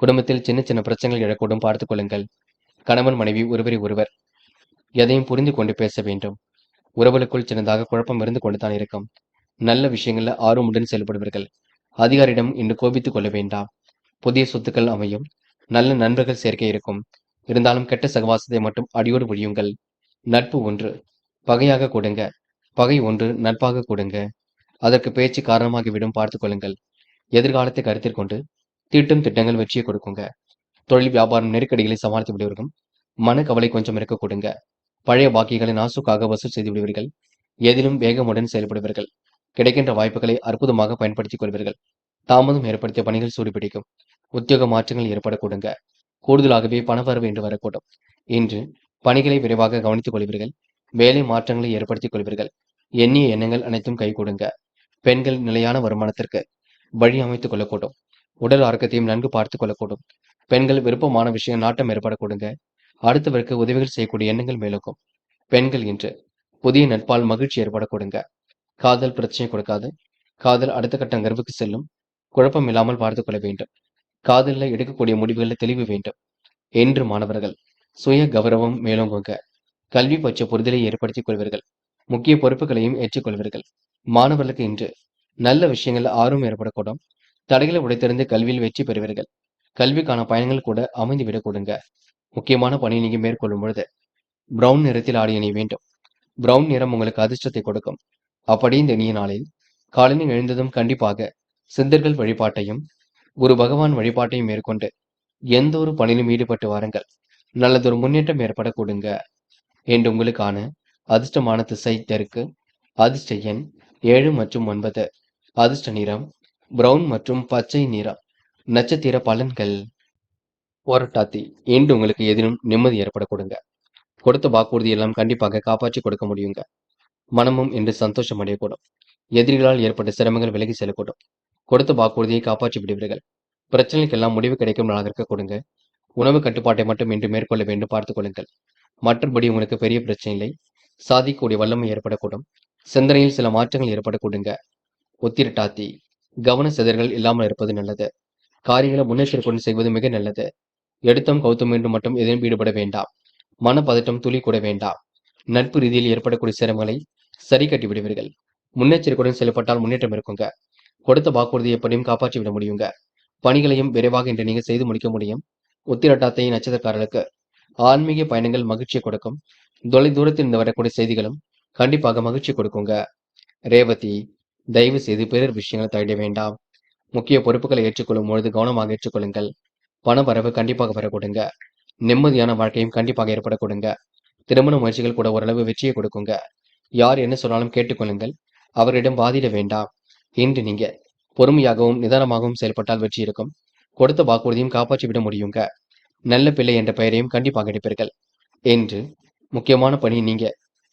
குடும்பத்தில் சின்ன சின்ன பிரச்சனைகள் எழக்கூடும் பார்த்துக் கொள்ளுங்கள். கணவன் மனைவி ஒருவரை ஒருவர் எதையும் புரிந்து கொண்டு பேச வேண்டும். உறவுகளுக்குள் சின்னதாக குழப்பம் இருந்து கொண்டுதான் இருக்கும். நல்ல விஷயங்கள்ல ஆர்வமுடன் செயல்படுவீர்கள். அதிகாரியிடம் இன்று கோபித்துக் கொள்ள வேண்டாம். புதிய சொத்துக்கள் அமையும். நல்ல நண்பர்கள் சேர்க்கை இருக்கும். இருந்தாலும் கெட்ட சகவாசத்தை மட்டும் அடியோடு ஒழியுங்கள். நட்பு ஒன்று பகையாக கொடுங்க. பகை ஒன்று நட்பாக கொடுங்க. அதற்கு பேச்சு காரணமாகிவிடும் பார்த்துக் கொள்ளுங்கள். எதிர்காலத்தை கருத்தில் கொண்டு தீட்டும் திட்டங்கள் வெற்றியை கொடுக்குங்க. தொழில் வியாபாரம் நெருக்கடிகளை சமாளித்து விடுவீர்கள். மனக்கவலை கொஞ்சம் இருக்க கொடுங்க. பழைய பாக்கிகளை நாசுக்காக வசூல் செய்து விடுவீர்கள். எதிலும் வேகமுடன் செயல்படுவீர்கள். கிடைக்கின்ற வாய்ப்புகளை அற்புதமாக பயன்படுத்திக் கொள்வீர்கள். தாமதம் ஏற்படுத்திய பணிகள் சூடுபிடிக்கும். உத்தியோக மாற்றங்கள் ஏற்பட கொடுங்க. கூடுதலாகவே பணவரவு என்று வரக்கூடும். இன்று பணிகளை விரைவாக கவனித்துக் கொள்வீர்கள். வேலை மாற்றங்களை ஏற்படுத்திக் கொள்வீர்கள். எண்ணிய எண்ணங்கள் அனைத்தும் கை கொடுங்க. பெண்கள் நிலையான வருமானத்திற்கு வழி அமைத்துக் கொள்ளக்கூடும். உடல் ஆரோக்கியத்தையும் நன்கு பார்த்துக் கொள்ளக்கூடும். பெண்கள் விருப்பமான விஷயம் நாட்டம் ஏற்பட கொடுங்க. அடுத்தவருக்கு உதவிகள் செய்யக்கூடிய எண்ணங்கள் மேலோக்கும். பெண்கள் இன்று புதிய நட்பால் மகிழ்ச்சி ஏற்பட கொடுங்க. காதல் பிரச்சனை கொடுக்காது. காதல் அடுத்த கட்ட நகர்வுக்கு செல்லும். குழப்பம் இல்லாமல் பார்த்துக் கொள்ள வேண்டும். காதலில் எடுக்கக்கூடிய முடிவுகளில் தெளிவு வேண்டும். என்று மாணவர்கள் சுய கௌரவம் மேலோங்குங்க. கல்வி பற்றிய புரிதலை ஏற்படுத்திக் கொள்வீர்கள். முக்கிய பொறுப்புகளையும் ஏற்றுக்கொள்வீர்கள். மாணவர்களுக்கு இன்று நல்ல விஷயங்கள் ஆர்வம் ஏற்படக்கூடும். தடைகளை உடைத்தெறிந்து கல்வியில் வெற்றி பெறுவீர்கள். கல்விக்கான பயணங்கள் கூட அமைந்துவிடக் கொடுங்க. முக்கியமான பணி நீங்க மேற்கொள்ளும் பொழுது பிரவுன் நிறத்தில் ஆடை அணிய வேண்டும். பிரவுன் நிறம் உங்களுக்கு அதிர்ஷ்டத்தை கொடுக்கும். அப்படி இந்த இனிய நாளில் காலையில் எழுந்ததும் கண்டிப்பாக சித்தர்கள் வழிபாட்டையும் குரு பகவான் வழிபாட்டையும் மேற்கொண்டு எந்த ஒரு பணியிலும் ஈடுபட்டு வாருங்கள். நல்லதொரு முன்னேற்றம் ஏற்பட கொடுங்க. என்று உங்களுக்கான அதிர்ஷ்டமான திசை தெற்கு. அதிர்ஷ்ட எண் 7 மற்றும் 9. அதிர்ஷ்ட நிறம் பிரவுன் மற்றும் பச்சை நிறம். நட்சத்திர பலன்கள். போராட்டாத்தி இன்று உங்களுக்கு எதிலும் நிம்மதி ஏற்பட கொடுங்க. கொடுத்த வாக்குறுதி எல்லாம் கண்டிப்பாக காப்பாற்றி கொடுக்க முடியுங்க. மனமும் இன்று சந்தோஷம் அடையக்கூடும். எதிரிகளால் ஏற்பட்ட சிரமங்கள் விலகி செல்லக்கூடும். கொடுத்த வாக்குறுதியை காப்பாற்றி விடுவீர்கள். பிரச்சனைக்கெல்லாம் முடிவு கிடைக்கும் நாளாக கொடுங்க. உணவு கட்டுப்பாட்டை மட்டும் இன்று மேற்கொள்ள வேண்டும் பார்த்துக் கொள்ளுங்கள். மற்றபடி உங்களுக்கு பெரிய பிரச்சனை இல்லை. சாதிக்கக்கூடிய வல்லமை ஏற்படக்கூடும். சிந்தனையில் சில மாற்றங்கள் ஏற்படக்கூடுங்க. உத்திரட்டாத்தி கவன சிதறல்கள் இல்லாமல் இருப்பது நல்லது. காரியங்களை முன்னெச்சரிக்கையுடன் செய்வது மிக நல்லது. எடுத்தம் கௌத்தம் என்று மட்டும் எதிலும் ஈடுபட வேண்டாம். மனப்பதட்டம் துளி கூட வேண்டாம். நட்பு ரீதியில் ஏற்படக்கூடிய சிரமங்களை சரி கட்டி விடுவீர்கள். முன்னெச்சரிக்கையுடன் செயல்பட்டால் முன்னேற்றம் இருக்குங்க. கொடுத்த வாக்குறுதியை எப்படியும் காப்பாற்றி விட முடியுங்க. பணிகளையும் விரைவாக இன்று நீங்க செய்து முடிக்க முடியும். உத்திரட்டாத்தை நட்சத்திரக்காரர்களுக்கு ஆன்மீக பயணங்கள் மகிழ்ச்சியை கொடுக்கும். தொலை தூரத்தில் இருந்து வரக்கூடிய செய்திகளும் கண்டிப்பாக மகிழ்ச்சி கொடுக்குங்க. ரேவதி தயவு செய்து பிறர் விஷயங்களை தவிட வேண்டாம். முக்கிய பொறுப்புகளை ஏற்றுக்கொள்ளும் பொழுது கவனமாக ஏற்றுக்கொள்ளுங்கள். பண வரவு கண்டிப்பாக வர கொடுங்க. நிம்மதியான வாழ்க்கையும் கண்டிப்பாக ஏற்பட கொடுங்க. திருமண முயற்சிகள் கூட ஓரளவு வெற்றியை கொடுக்குங்க. யார் என்ன சொன்னாலும் கேட்டுக்கொள்ளுங்கள். அவரிடம் வாதிட வேண்டாம். இன்று நீங்க பொறுமையாகவும் நிதானமாகவும் செயல்பட்டால் வெற்றி இருக்கும். கொடுத்த வாக்குறுதியும் காப்பாற்றி விட முடியுங்க. நல்ல பிள்ளை என்ற பெயரையும் கண்டிப்பாக எடுப்பீர்கள். என்று முக்கியமான பணி நீங்க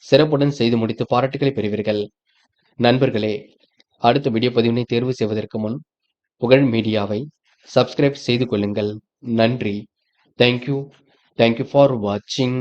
சிறப்புடன் செய்து முடித்து பாராட்டுகளை பெறுவீர்கள். நண்பர்களே, அடுத்த வீடியோ பதிவினை தேர்வு செய்வதற்கு முன் புகழ் மீடியாவை சப்ஸ்கிரைப் செய்து கொள்ளுங்கள். நன்றி. தேங்க்யூ ஃபார் வாட்சிங்.